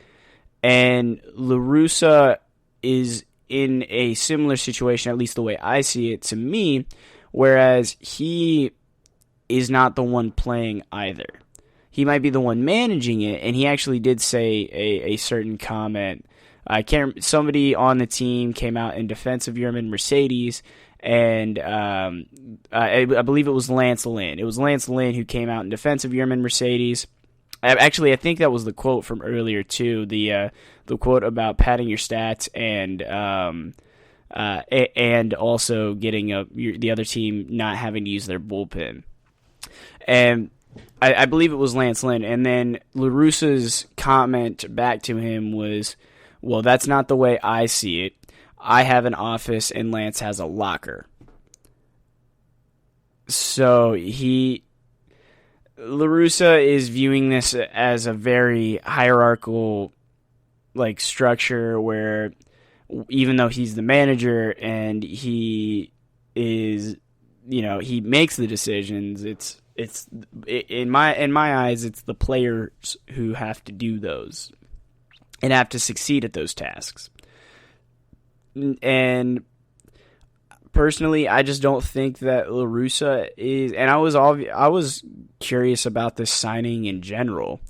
And La Russa is in a similar situation, at least the way I see it, to me, whereas he is not the one playing either. He might be the one managing it, and he actually did say a certain comment. Somebody on the team came out in defense of Yermin Mercedes, and I believe it was Lance Lynn. It was Lance Lynn who came out in defense of Yermin Mercedes. Actually, I think that was the quote from earlier too. The quote about padding your stats and also getting the other team not having to use their bullpen. And I believe it was Lance Lynn. And then La Russa's comment back to him was, well, that's not the way I see it. I have an office and Lance has a locker. So La Russa is viewing this as a very hierarchical structure where, even though he's the manager and he is, he makes the decisions, it's in my eyes, it's the players who have to do those and have to succeed at those tasks. And personally, I just don't think that La Russa is, and I was curious about this signing in general.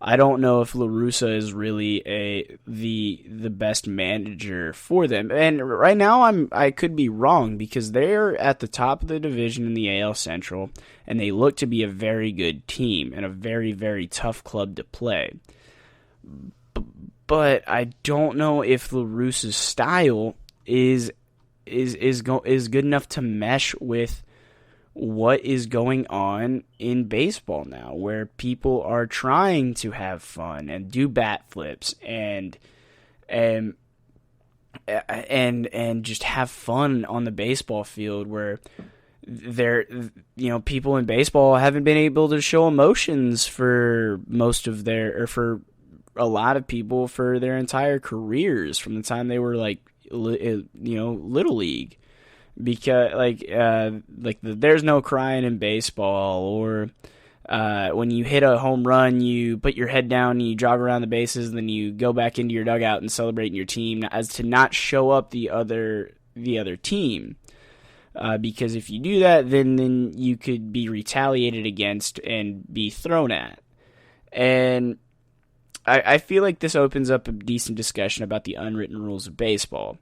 I don't know if La Russa is really the best manager for them. And right now I could be wrong, because they're at the top of the division in the AL Central, and they look to be a very good team and a very, very tough club to play. But I don't know if La Russa's style is good enough to mesh with what is going on in baseball now, where people are trying to have fun and do bat flips and just have fun on the baseball field, where people in baseball haven't been able to show emotions for most of for a lot of people for their entire careers from the time they were like, little league, because there's no crying in baseball, or when you hit a home run, you put your head down and you jog around the bases, and then you go back into your dugout and celebrate in your team, as to not show up the other team. Because if you do that, then you could be retaliated against and be thrown at. And I feel like this opens up a decent discussion about the unwritten rules of baseball.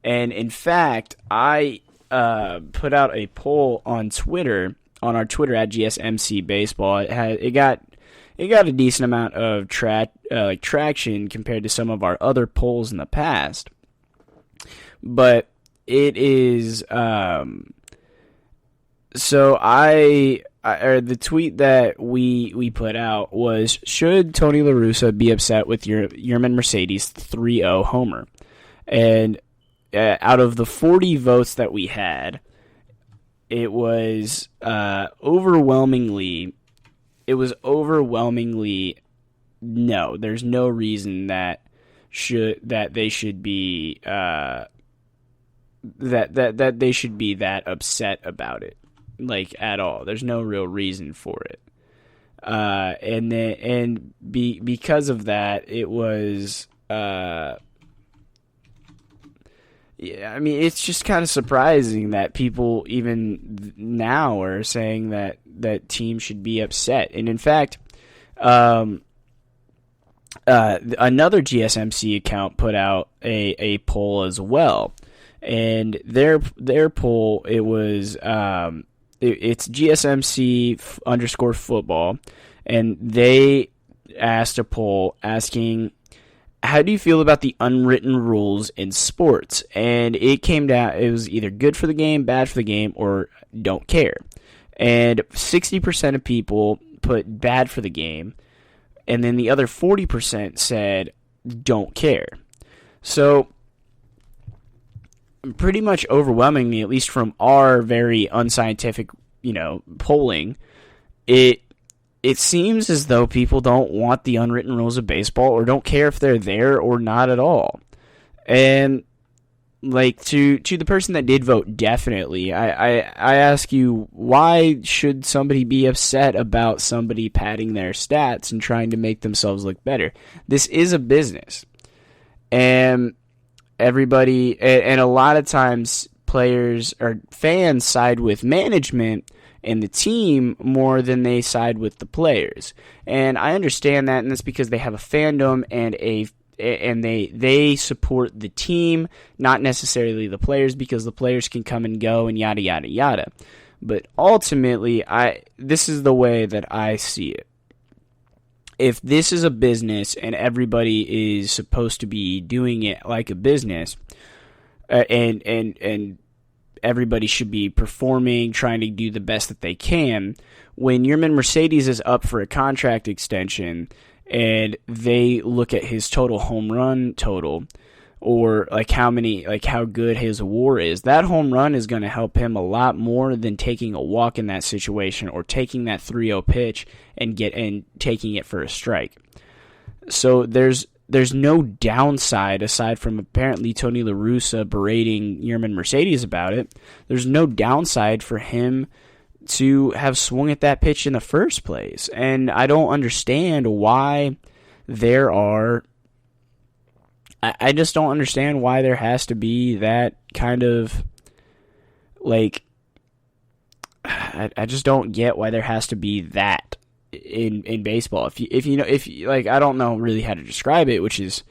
And in fact, I put out a poll on Twitter, on our Twitter at GSMC Baseball. It got a decent amount of traction compared to some of our other polls in the past. But it is the tweet that we put out was, should Tony La Russa be upset with Yermin Mercedes' 3-0 homer? And out of the 40 votes that we had, it was overwhelmingly no. There's no reason that they should be that they should be that upset about it, like, at all. There's no real reason for it. Because of that, it was I mean, it's just kind of surprising that people even now are saying that teams should be upset. And in fact, another GSMC account put out a poll as well. And their poll, it was it's GSMC _football, and they asked a poll asking, how do you feel about the unwritten rules in sports? And it came down, it was either good for the game, bad for the game, or don't care. And 60% of people put bad for the game, and then the other 40% said don't care. So pretty much overwhelmingly, at least from our very unscientific, polling, it seems as though people don't want the unwritten rules of baseball, or don't care if they're there or not at all. And like, to the person that did vote definitely, I ask you, why should somebody be upset about somebody padding their stats and trying to make themselves look better? This is a business. And everybody, and a lot of times players or fans side with management and the team more than they side with the players. And I understand that, and that's because they have a fandom and they support the team, not necessarily the players, because the players can come and go and yada yada yada. But ultimately, this is the way that I see it. If this is a business and everybody is supposed to be doing it like a business, and everybody should be performing, trying to do the best that they can, when Yermin Mercedes is up for a contract extension and they look at his total home run total, or how good his WAR is, that home run is going to help him a lot more than taking a walk in that situation, or taking that 3-0 pitch and taking it for a strike. So there's no downside, aside from apparently Tony La Russa berating Yermin Mercedes about it. There's no downside for him to have swung at that pitch in the first place. And I don't understand why there are... I just don't understand why there has to be that kind of, like... I just don't get why there has to be that in baseball. If I don't know really how to describe it, which is,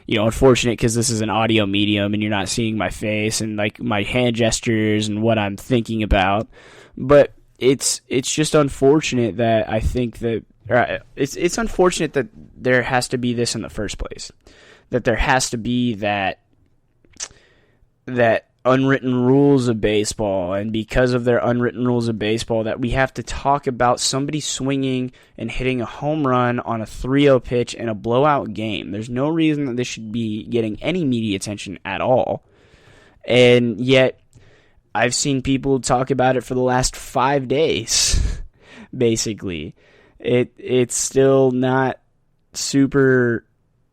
unfortunate, because this is an audio medium and you're not seeing my face and like my hand gestures and what I'm thinking about. But it's just unfortunate that I think that it's unfortunate that there has to be this in the first place. That there has to be that unwritten rules of baseball, and because of their unwritten rules of baseball, that we have to talk about somebody swinging and hitting a home run on a 3-0 pitch in a blowout game. There's no reason that this should be getting any media attention at all. And yet, I've seen people talk about it for the last 5 days, basically. It's still not super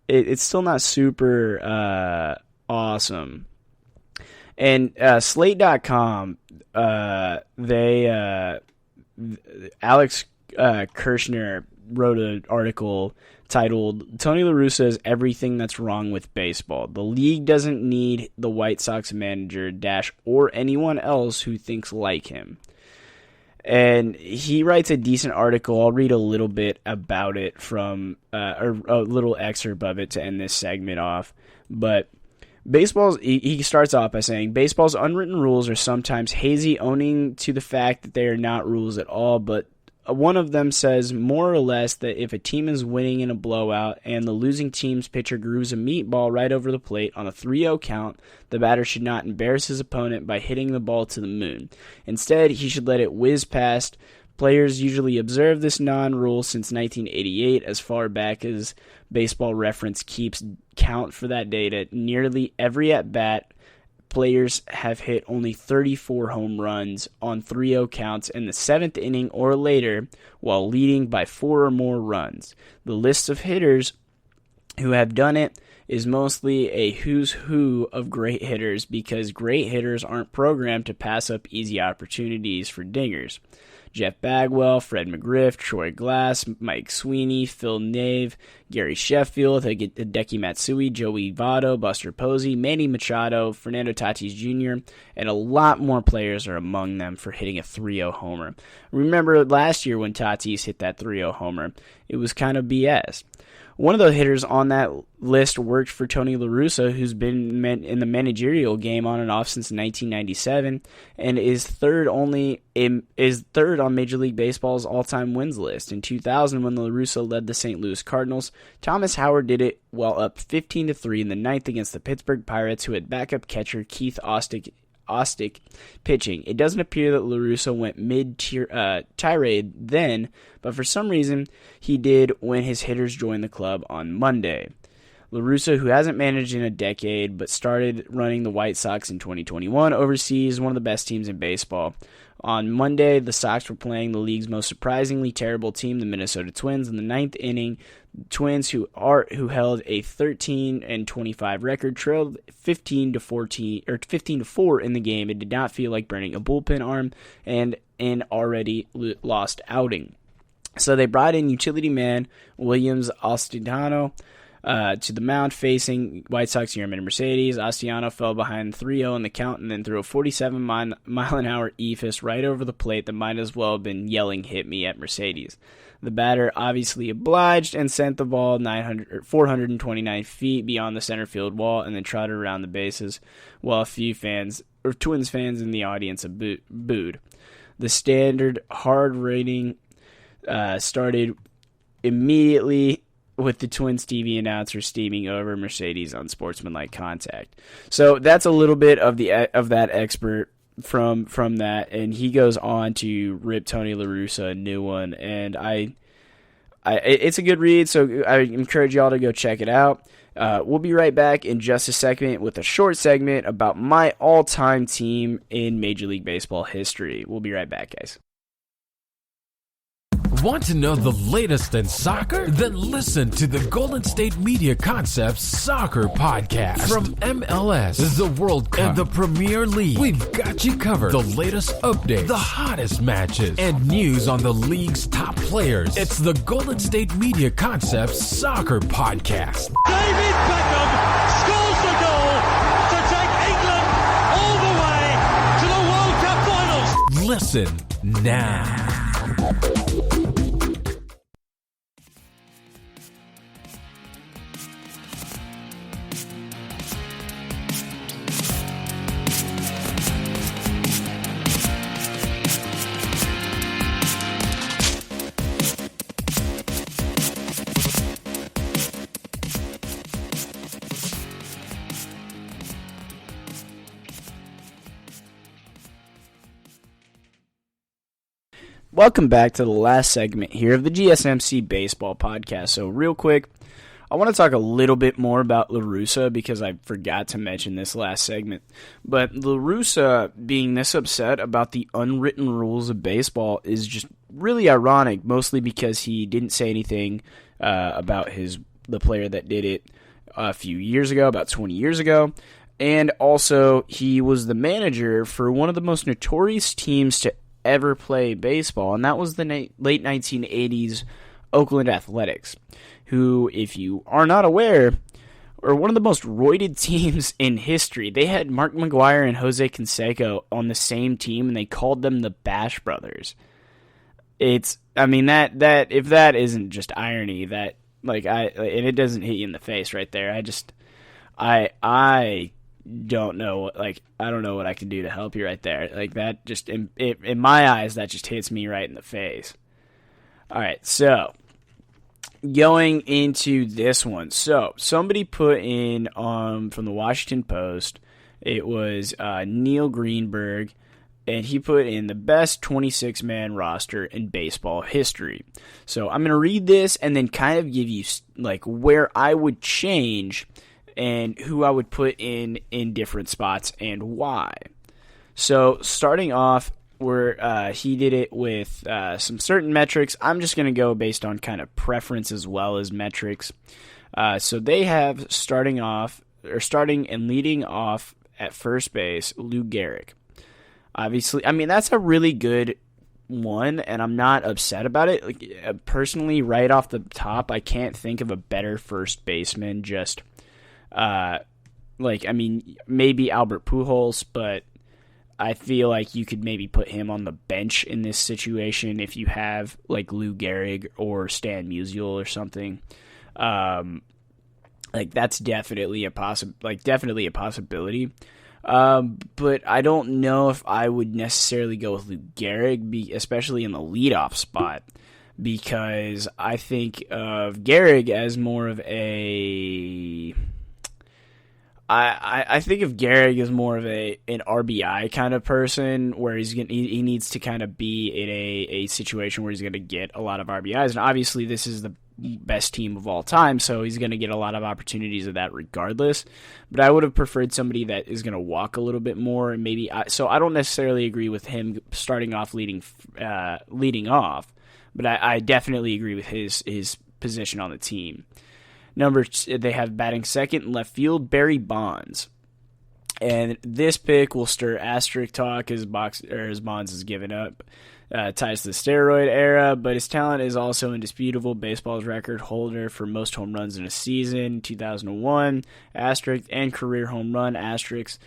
it's still not super awesome. And Slate.com, Alex Kirshner wrote an article titled "Tony La Russa is everything that's wrong with baseball. The league doesn't need the White Sox manager or anyone else who thinks like him." And he writes a decent article. I'll read a little bit about it or a little excerpt of it to end this segment off. But he starts off by saying, baseball's unwritten rules are sometimes hazy, owning to the fact that they are not rules at all, but one of them says more or less that if a team is winning in a blowout and the losing team's pitcher grooves a meatball right over the plate on a 3-0 count, the batter should not embarrass his opponent by hitting the ball to the moon. Instead, he should let it whiz past. Players usually observe this non-rule since 1988, as far back as Baseball Reference keeps count for that data. Nearly every at-bat, players have hit only 34 home runs on 3-0 counts in the 7th inning or later while leading by 4 or more runs. The list of hitters who have done it is mostly a who's who of great hitters because great hitters aren't programmed to pass up easy opportunities for dingers. Jeff Bagwell, Fred McGriff, Troy Glass, Mike Sweeney, Phil Nave, Gary Sheffield, Hideki Matsui, Joey Votto, Buster Posey, Manny Machado, Fernando Tatis Jr., and a lot more players are among them for hitting a 3-0 homer. Remember last year when Tatis hit that 3-0 homer, it was kind of BS. One of the hitters on that list worked for Tony La Russa, who's been in the managerial game on and off since 1997, and is third on Major League Baseball's all-time wins list. In 2000, when La Russa led the St. Louis Cardinals, Thomas Howard did it while up 15-3 in the ninth against the Pittsburgh Pirates, who had backup catcher Keith Ostick pitching. It doesn't appear that La Russa went mid-tirade then, but for some reason he did when his hitters joined the club on Monday. La Russa, who hasn't managed in a decade but started running the White Sox in 2021, oversees one of the best teams in baseball. On Monday, the Sox were playing the league's most surprisingly terrible team, the Minnesota Twins, in the ninth inning. Twins, who held a 13-25 record, trailed 15-4 in the game. It did not feel like burning a bullpen arm and an already lost outing. So they brought in utility man Williams Astudillo to the mound, facing White Sox Yermin Mercedes. Astudillo fell behind 3-0 in the count and then threw a 47-mile-an-hour eephus right over the plate that might as well have been yelling "hit me" at Mercedes. The batter obviously obliged and sent the ball 429 feet beyond the center field wall and then trotted around the bases while a few Twins fans in the audience booed. The standard hard rating started immediately with the Twins TV announcer steaming over Mercedes on sportsmanlike contact. So that's a little bit of that expert from that, and he goes on to rip Tony La Russa a new one, and it's a good read, so I encourage y'all to go check it out. We'll be right back in just a second with a short segment about my all-time team in Major League Baseball history. We'll be right back, guys. Want to know the latest in soccer? Then listen to the Golden State Media Concepts Soccer Podcast. From MLS, the World Cup, and the Premier League, we've got you covered. The latest updates, the hottest matches, and news on the league's top players. It's the Golden State Media Concepts Soccer Podcast. David Beckham scores the goal to take England all the way to the World Cup finals. Listen now. Welcome back to the last segment here of the GSMC Baseball Podcast. So real quick, I want to talk a little bit more about La Russa because I forgot to mention this last segment. But La Russa being this upset about the unwritten rules of baseball is just really ironic, mostly because he didn't say anything about his the player that did it a few years ago, about 20 years ago. And also, he was the manager for one of the most notorious teams to ever play baseball, and that was the late 1980s Oakland Athletics, who, if you are not aware, are one of the most roided teams in history. They had Mark McGwire and Jose Canseco on the same team, and they called them the Bash Brothers. That if that isn't just irony, and it doesn't hit you in the face right there. I don't know, I don't know what I can do to help you right there. That just, in my eyes, that just hits me right in the face. All right, so going into this one. So somebody put in from the Washington Post, it was Neil Greenberg, and he put in the best 26-man roster in baseball history. So I'm going to read this and then kind of give you where I would change and who I would put in different spots and why. So starting off, where he did it with some certain metrics, I'm just going to go based on kind of preference as well as metrics. So they have starting and leading off at first base, Lou Gehrig. Obviously, that's a really good one, and I'm not upset about it. Personally, right off the top, I can't think of a better first baseman. Just maybe Albert Pujols, but I feel like you could maybe put him on the bench in this situation if you have Lou Gehrig or Stan Musial or something. That's definitely a possibility. But I don't know if I would necessarily go with Lou Gehrig, especially in the leadoff spot, because I think of Gehrig as more of a... I think of Gehrig as more of an RBI kind of person, where he needs to kind of be in a situation where he's going to get a lot of RBIs, and obviously this is the best team of all time, so he's going to get a lot of opportunities of that regardless. But I would have preferred somebody that is going to walk a little bit more, and so I don't necessarily agree with him starting off leading off, but I definitely agree with his position on the team. They have batting second in left field, Barry Bonds. And this pick will stir asterisk talk as Bonds has given up. Ties to the steroid era, but his talent is also indisputable. Baseball's record holder for most home runs in a season, 2001, asterisk, and career home run, asterisk.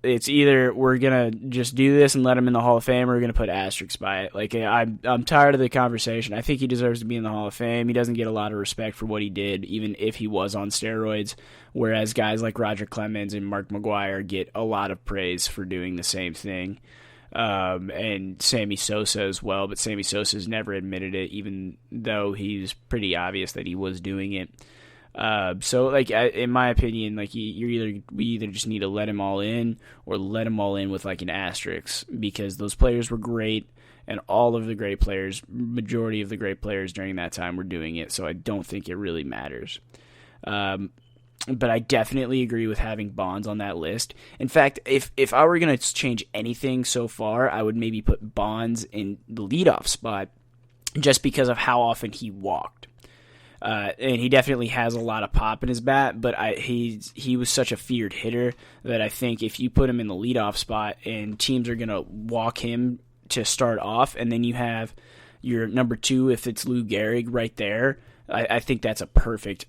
It's either we're going to just do this and let him in the Hall of Fame, or we're going to put asterisks by it. I'm tired of the conversation. I think he deserves to be in the Hall of Fame. He doesn't get a lot of respect for what he did, even if he was on steroids, whereas guys like Roger Clemens and Mark McGwire get a lot of praise for doing the same thing. And Sammy Sosa as well, but Sammy Sosa's never admitted it, even though he's pretty obvious that he was doing it. In my opinion, we either just need to let him all in, or let him all in with an asterisk, because those players were great, and all of the great players, majority of the great players during that time were doing it, so I don't think it really matters. But I definitely agree with having Bonds on that list. In fact, if I were going to change anything so far, I would maybe put Bonds in the leadoff spot, just because of how often he walked. And he definitely has a lot of pop in his bat, but he was such a feared hitter that I think if you put him in the leadoff spot and teams are going to walk him to start off, and then you have your number two, if it's Lou Gehrig right there, I think that's a perfect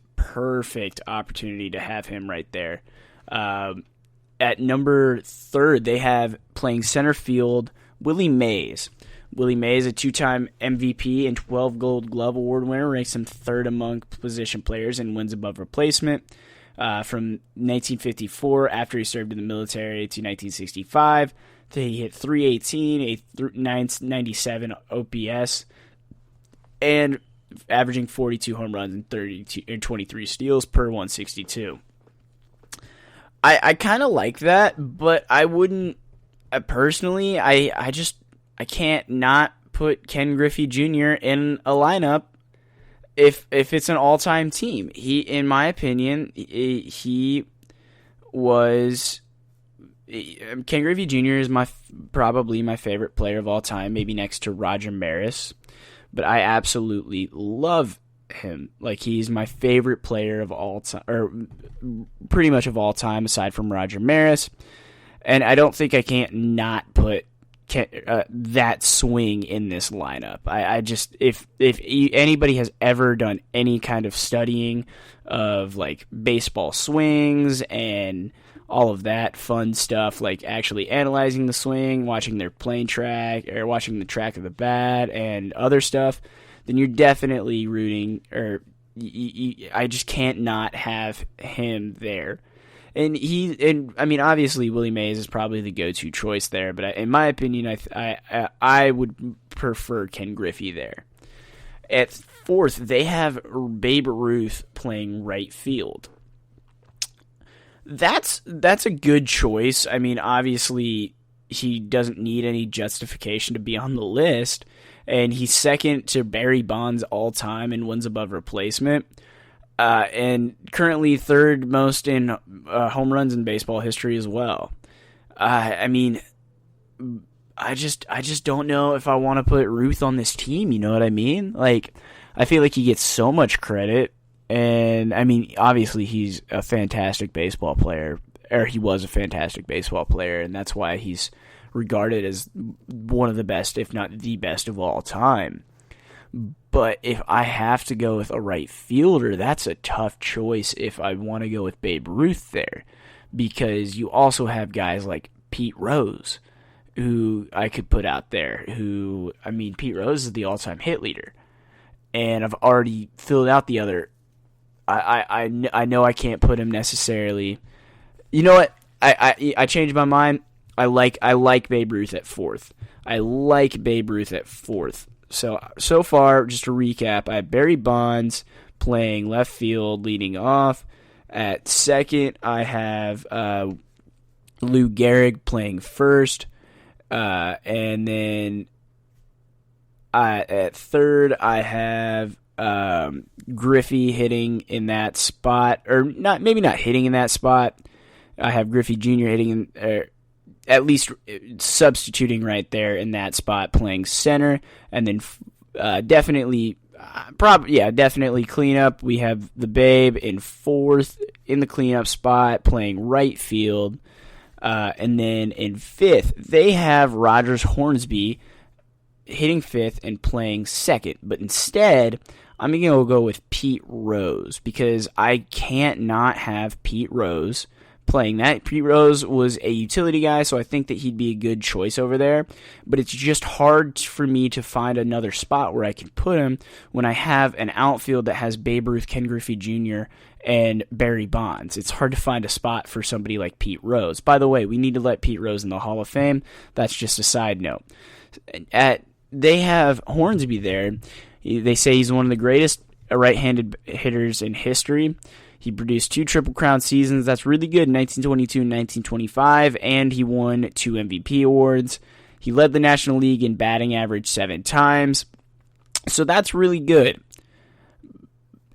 opportunity to have him right there. At number third, they have playing center field Willie Mays. Willie Mays, a two-time MVP and 12 Gold Glove Award winner, ranks him third among position players and wins above replacement. From 1954, after he served in the military, to 1965, he hit .318, a .997 OPS, and averaging 42 home runs and 23 steals per 162. I kind of like that, but I wouldn't personally. I can't not put Ken Griffey Jr. in a lineup if it's an all-time team. In my opinion, he was. Ken Griffey Jr. is probably my favorite player of all time, maybe next to Roger Maris. But I absolutely love him. Like, he's my favorite player of all time, or pretty much of all time, aside from Roger Maris. And I don't think I can't not put that swing in this lineup. I just, if anybody has ever done any kind of studying of like baseball swings and all of that fun stuff, like actually analyzing the swing, watching their playing track, or watching the track of the bat and other stuff, then you're definitely rooting, or I just can't not have him there. And I mean, obviously Willie Mays is probably the go-to choice there, but in my opinion, I would prefer Ken Griffey there. At fourth, they have Babe Ruth playing right field. That's a good choice. I mean, obviously he doesn't need any justification to be on the list, and he's second to Barry Bonds all time in wins above replacement. And currently third most in home runs in baseball history as well. I mean, I just don't know if I want to put Ruth on this team. You know what I mean? Like, I feel like he gets so much credit, and I mean, obviously he's a fantastic baseball player, or he was a fantastic baseball player, and that's why he's regarded as one of the best, if not the best of all time. But if I have to go with a right fielder, that's a tough choice if I want to go with Babe Ruth there. Because you also have guys like Pete Rose, who I could put out there. Pete Rose is the all-time hit leader. And I've already filled out the other. I know I can't put him necessarily. You know what? I changed my mind. I like Babe Ruth at fourth. So far, just to recap, I have Barry Bonds playing left field, leading off. At second, I have Lou Gehrig playing first. And then at third, I have Griffey hitting in that spot. Or maybe not hitting in that spot. I have Griffey Jr. hitting at least substituting right there in that spot, playing center, and then definitely cleanup. We have the Babe in fourth in the cleanup spot, playing right field, and then in fifth they have Rogers Hornsby hitting fifth and playing second. But instead, I'm gonna go with Pete Rose because I can't not have Pete Rose playing that. Pete Rose was a utility guy, so I think that he'd be a good choice over there. But it's just hard for me to find another spot where I can put him when I have an outfield that has Babe Ruth, Ken Griffey Jr., and Barry Bonds. It's hard to find a spot for somebody like Pete Rose. By the way, we need to let Pete Rose in the Hall of Fame. That's just a side note. They have Hornsby there. They say he's one of the greatest right-handed hitters in history. He produced 2 Triple Crown seasons. That's really good in 1922 and 1925, and he won 2 MVP awards. He led the National League in batting average 7 times. So that's really good.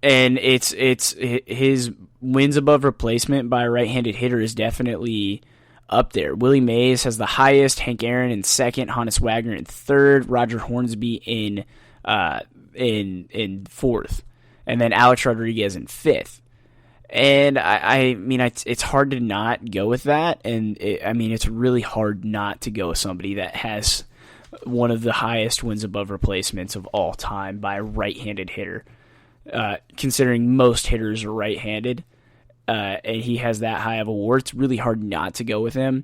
And it's his wins above replacement by a right-handed hitter is definitely up there. Willie Mays has the highest, Hank Aaron in second, Honus Wagner in third, Roger Hornsby in fourth, and then Alex Rodriguez in fifth. And I mean, it's hard to not go with that, and it's really hard not to go with somebody that has one of the highest wins above replacements of all time by a right-handed hitter, considering most hitters are right-handed, and he has that high of a WAR. It's really hard not to go with him,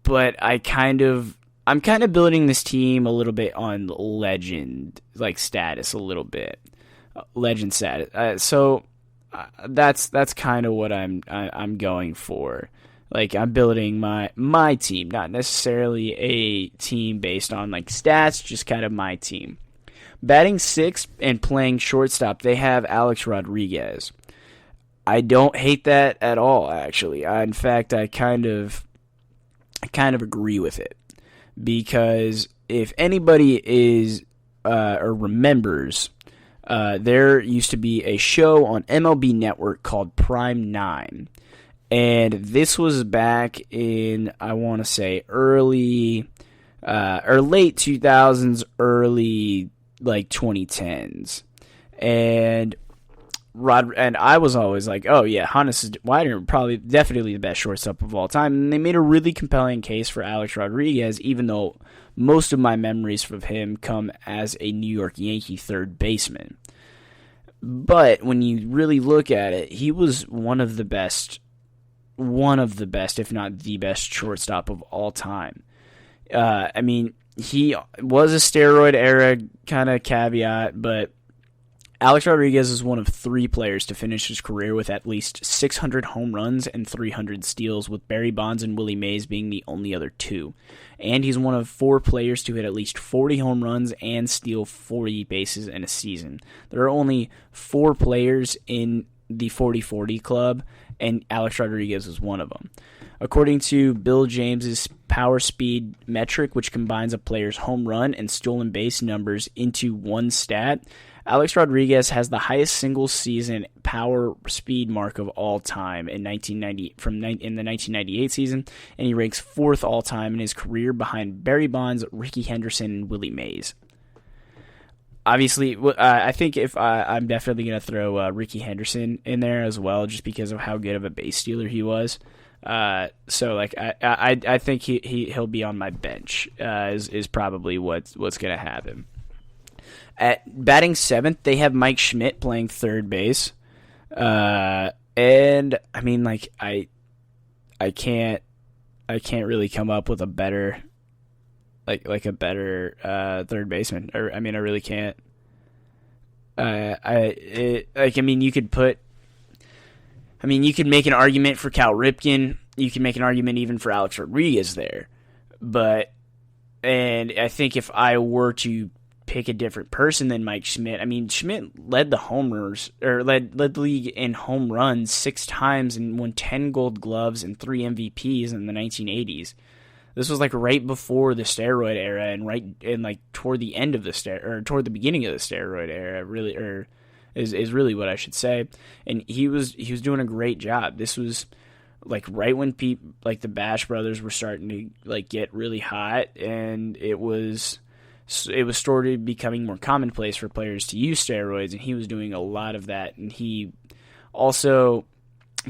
but I'm kind of building this team a little bit on legend status, a little bit legend status. So that's kind of what I'm going for. Like, I'm building my team, not necessarily a team based on stats, just kind of my team. Batting sixth and playing shortstop, they have Alex Rodriguez. I don't hate that at all, actually. In fact, I kind of agree with it, because if anybody is or remembers, there used to be a show on MLB Network called Prime 9. And this was back in, I want to say, early or late 2000s, early 2010s. And I was always like, oh yeah, Hannes Wagner definitely the best shortstop of all time. And they made a really compelling case for Alex Rodriguez, even though most of my memories of him come as a New York Yankee third baseman. But when you really look at it, he was one of the best, if not the best shortstop of all time. I mean, he was a steroid era kind of caveat, but Alex Rodriguez is one of 3 players to finish his career with at least 600 home runs and 300 steals, with Barry Bonds and Willie Mays being the only other 2. And he's one of 4 players to hit at least 40 home runs and steal 40 bases in a season. There are only 4 players in the 40-40 club, and Alex Rodriguez is one of them. According to Bill James's power speed metric, which combines a player's home run and stolen base numbers into one stat, Alex Rodriguez has the highest single-season power speed mark of all time in the 1998 season, and he ranks 4th all-time in his career behind Barry Bonds, Rickey Henderson, and Willie Mays. Obviously, I think I'm definitely going to throw Rickey Henderson in there as well, just because of how good of a base stealer he was. So like I think he'll be on my bench. Is probably what's going to happen. At batting 7th, they have Mike Schmidt playing third base. And I mean, like I can't really come up with a better like a better third baseman. Or I mean, I really can't. You could make an argument for Cal Ripken. You can make an argument even for Alex Rodriguez there. And I think if I were to pick a different person than Mike Schmidt, I mean, Schmidt led the led the league in home runs 6 times and won 10 Gold Gloves and 3 MVPs in the 1980s. This was like right before the steroid era and like toward the end of toward the beginning of the steroid era, really, is really what I should say. And he was doing a great job. This was like right when the Bash brothers were starting to like get really hot, and it was started becoming more commonplace for players to use steroids, and he was doing a lot of that. And he also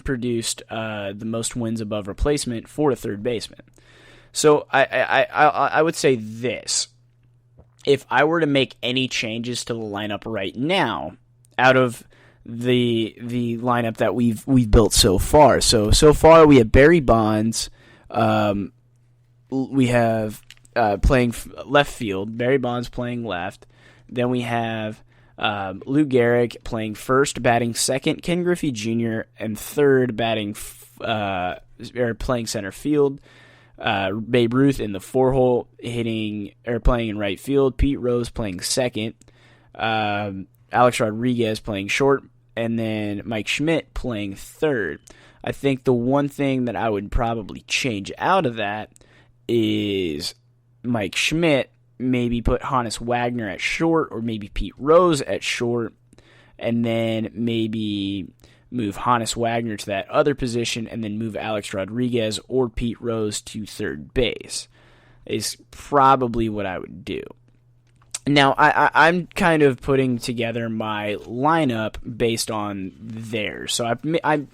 produced the most wins above replacement for a third baseman. So I would say this: if I were to make any changes to the lineup right now, out of the lineup that we've built so far, so far we have Barry Bonds, we have playing left field, Barry Bonds playing left. Then we have Lou Gehrig playing first, batting second, Ken Griffey Jr. and third, batting playing center field. Babe Ruth in the 4-hole playing in right field. Pete Rose playing second. Alex Rodriguez playing short, and then Mike Schmidt playing third. I think the one thing that I would probably change out of that is Mike Schmidt, maybe put Hannes Wagner at short, or maybe Pete Rose at short, and then maybe move Hannes Wagner to that other position, and then move Alex Rodriguez or Pete Rose to third base, is probably what I would do. Now, I'm kind of putting together my lineup based on theirs. So I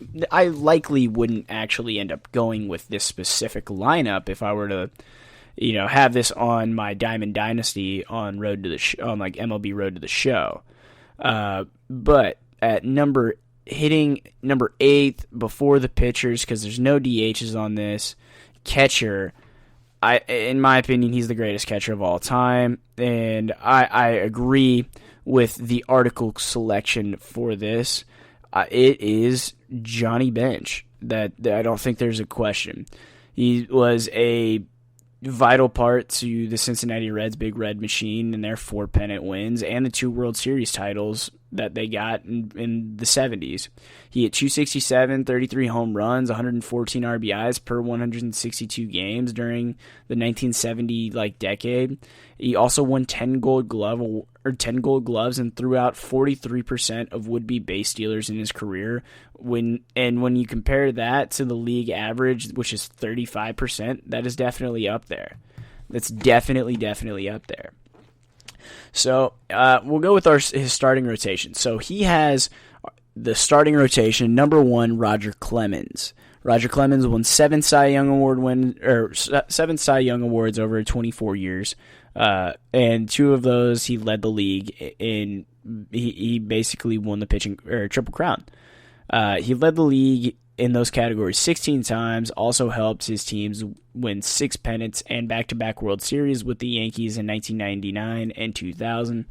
likely wouldn't actually end up going with this specific lineup if I were to, have this on my Diamond Dynasty on MLB Road to the Show. But at hitting number 8 before the pitchers, because there's no DHs on this, catcher, in my opinion, he's the greatest catcher of all time, and I agree with the article selection for this. It is Johnny Bench. That I don't think there's a question. He was a vital part to the Cincinnati Reds' Big Red Machine and their 4 pennant wins and the 2 World Series titles that they got in the 70s. He hit 267, 33 home runs, 114 RBIs per 162 games during the 1970 decade. He also won 10 Gold Gloves and threw out 43% of would-be base stealers in his career. When you compare that to the league average, which is 35%, that is definitely up there. That's definitely up there. So we'll go with his starting rotation. So he has the starting rotation, number 1, Roger Clemens. Roger Clemens won 7 Cy Young Awards over 24 years, and 2 of those he led the league in. He basically won the pitching Triple Crown. He led the league in those categories 16 times. Also helped his teams win 6 pennants and back-to-back World Series with the Yankees in 1999 and 2000.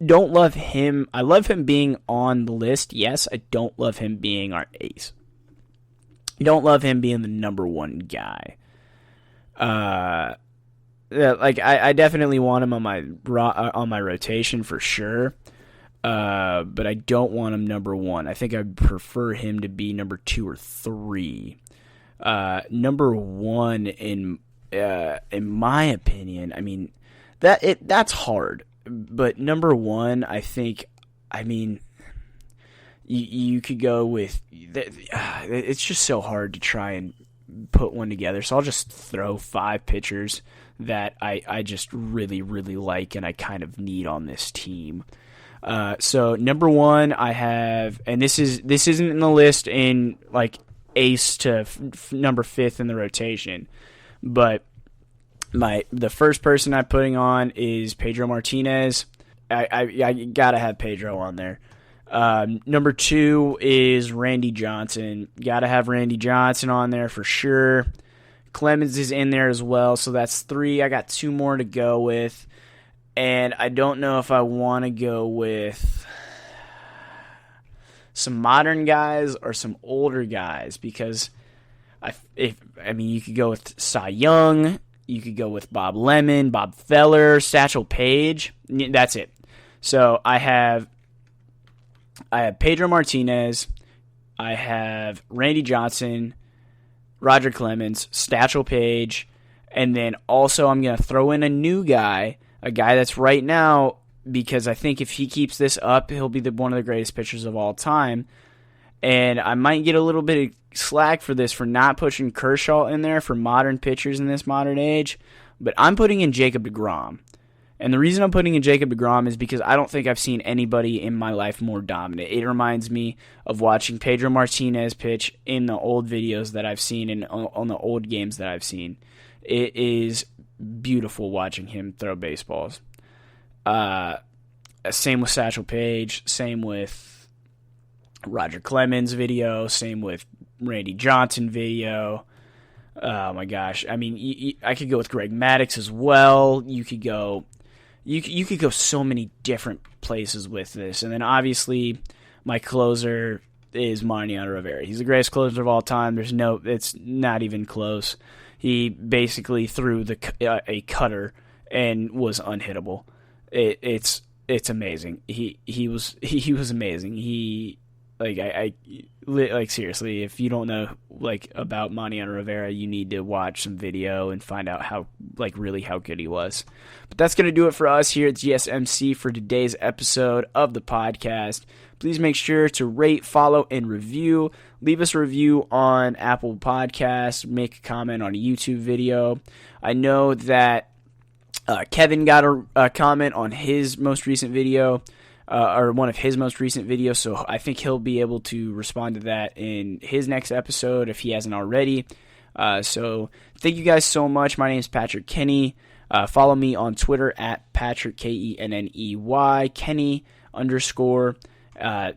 Don't love him. I love him being on the list. Yes, I don't love him being our ace. Don't love him being the number 1 guy. I definitely want him on my rotation for sure. But I don't want him number 1. I think I'd prefer him to be number 2 or 3. Number 1 in my opinion. I mean, that's hard. But number 1, I think. I mean, you could go with. It's just so hard to try and put one together. So I'll just throw 5 pitchers that I just really, really like and I kind of need on this team. So number 1, I have, and this isn't in the list in like ace to number 5th in the rotation, but the first person I'm putting on is Pedro Martinez. I gotta have Pedro on there. Number 2 is Randy Johnson. Gotta have Randy Johnson on there for sure. Clemens is in there as well, so that's 3. I got 2 more to go with, and I don't know if I want to go with some modern guys or some older guys, because you could go with Cy Young, you could go with Bob Lemon, Bob Feller, Satchel Paige. That's it. So I have Pedro Martinez, I have Randy Johnson, Roger Clemens, Satchel Paige, and then also I'm going to throw in a new guy, a guy that's right now, because I think if he keeps this up, he'll be one of the greatest pitchers of all time. And I might get a little bit of slack for this, for not pushing Kershaw in there for modern pitchers in this modern age, but I'm putting in Jacob deGrom. And the reason I'm putting in Jacob deGrom is because I don't think I've seen anybody in my life more dominant. It reminds me of watching Pedro Martinez pitch in the old videos that I've seen and on the old games that I've seen. It is beautiful watching him throw baseballs. Same with Satchel Paige, same with Roger Clemens video, same with Randy Johnson video. Oh my gosh. I mean, I could go with Greg Maddux as well. You could go so many different places with this. And then obviously my closer is Mariano Rivera. He's the greatest closer of all time. It's not even close. He basically threw a cutter and was unhittable. It's amazing. He was amazing. Seriously, if you don't know about Mariano Rivera, you need to watch some video and find out how good he was. But that's going to do it for us here at GSMC for today's episode of the podcast. Please make sure to rate, follow, and review. Leave us a review on Apple Podcasts. Make a comment on a YouTube video. I know that Kevin got a comment on his most recent video, or one of his most recent videos, so I think he'll be able to respond to that in his next episode if he hasn't already. So thank you guys so much. My name is Patrick Kenny. Follow me on Twitter at Patrick, Kenney, Kenny _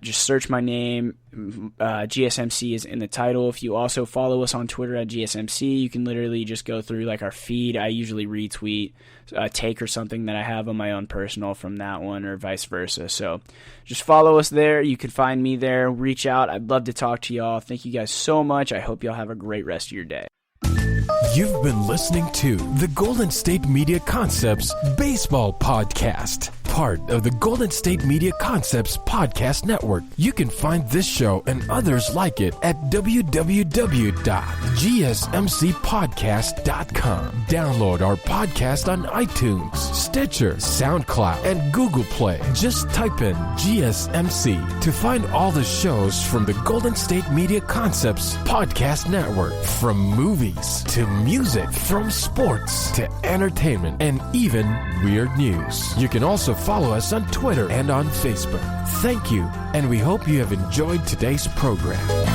just search my name. GSMC is in the title. If you also follow us on Twitter at GSMC, you can literally just go through our feed. I usually retweet a take or something that I have on my own personal from that one, or vice versa. So just follow us there. You can find me there. Reach out. I'd love to talk to y'all. Thank you guys so much. I hope y'all have a great rest of your day. You've been listening to the Golden State Media Concepts Baseball Podcast. part of the Golden State Media Concepts Podcast Network. You can find this show and others like it at www.gsmcpodcast.com. Download our podcast on iTunes, Stitcher, SoundCloud, and Google Play. Just type in GSMC to find all the shows from the Golden State Media Concepts Podcast Network. From movies to music, from sports to entertainment, and even weird news. You can also follow us on Twitter and on Facebook. Thank you, and we hope you have enjoyed today's program.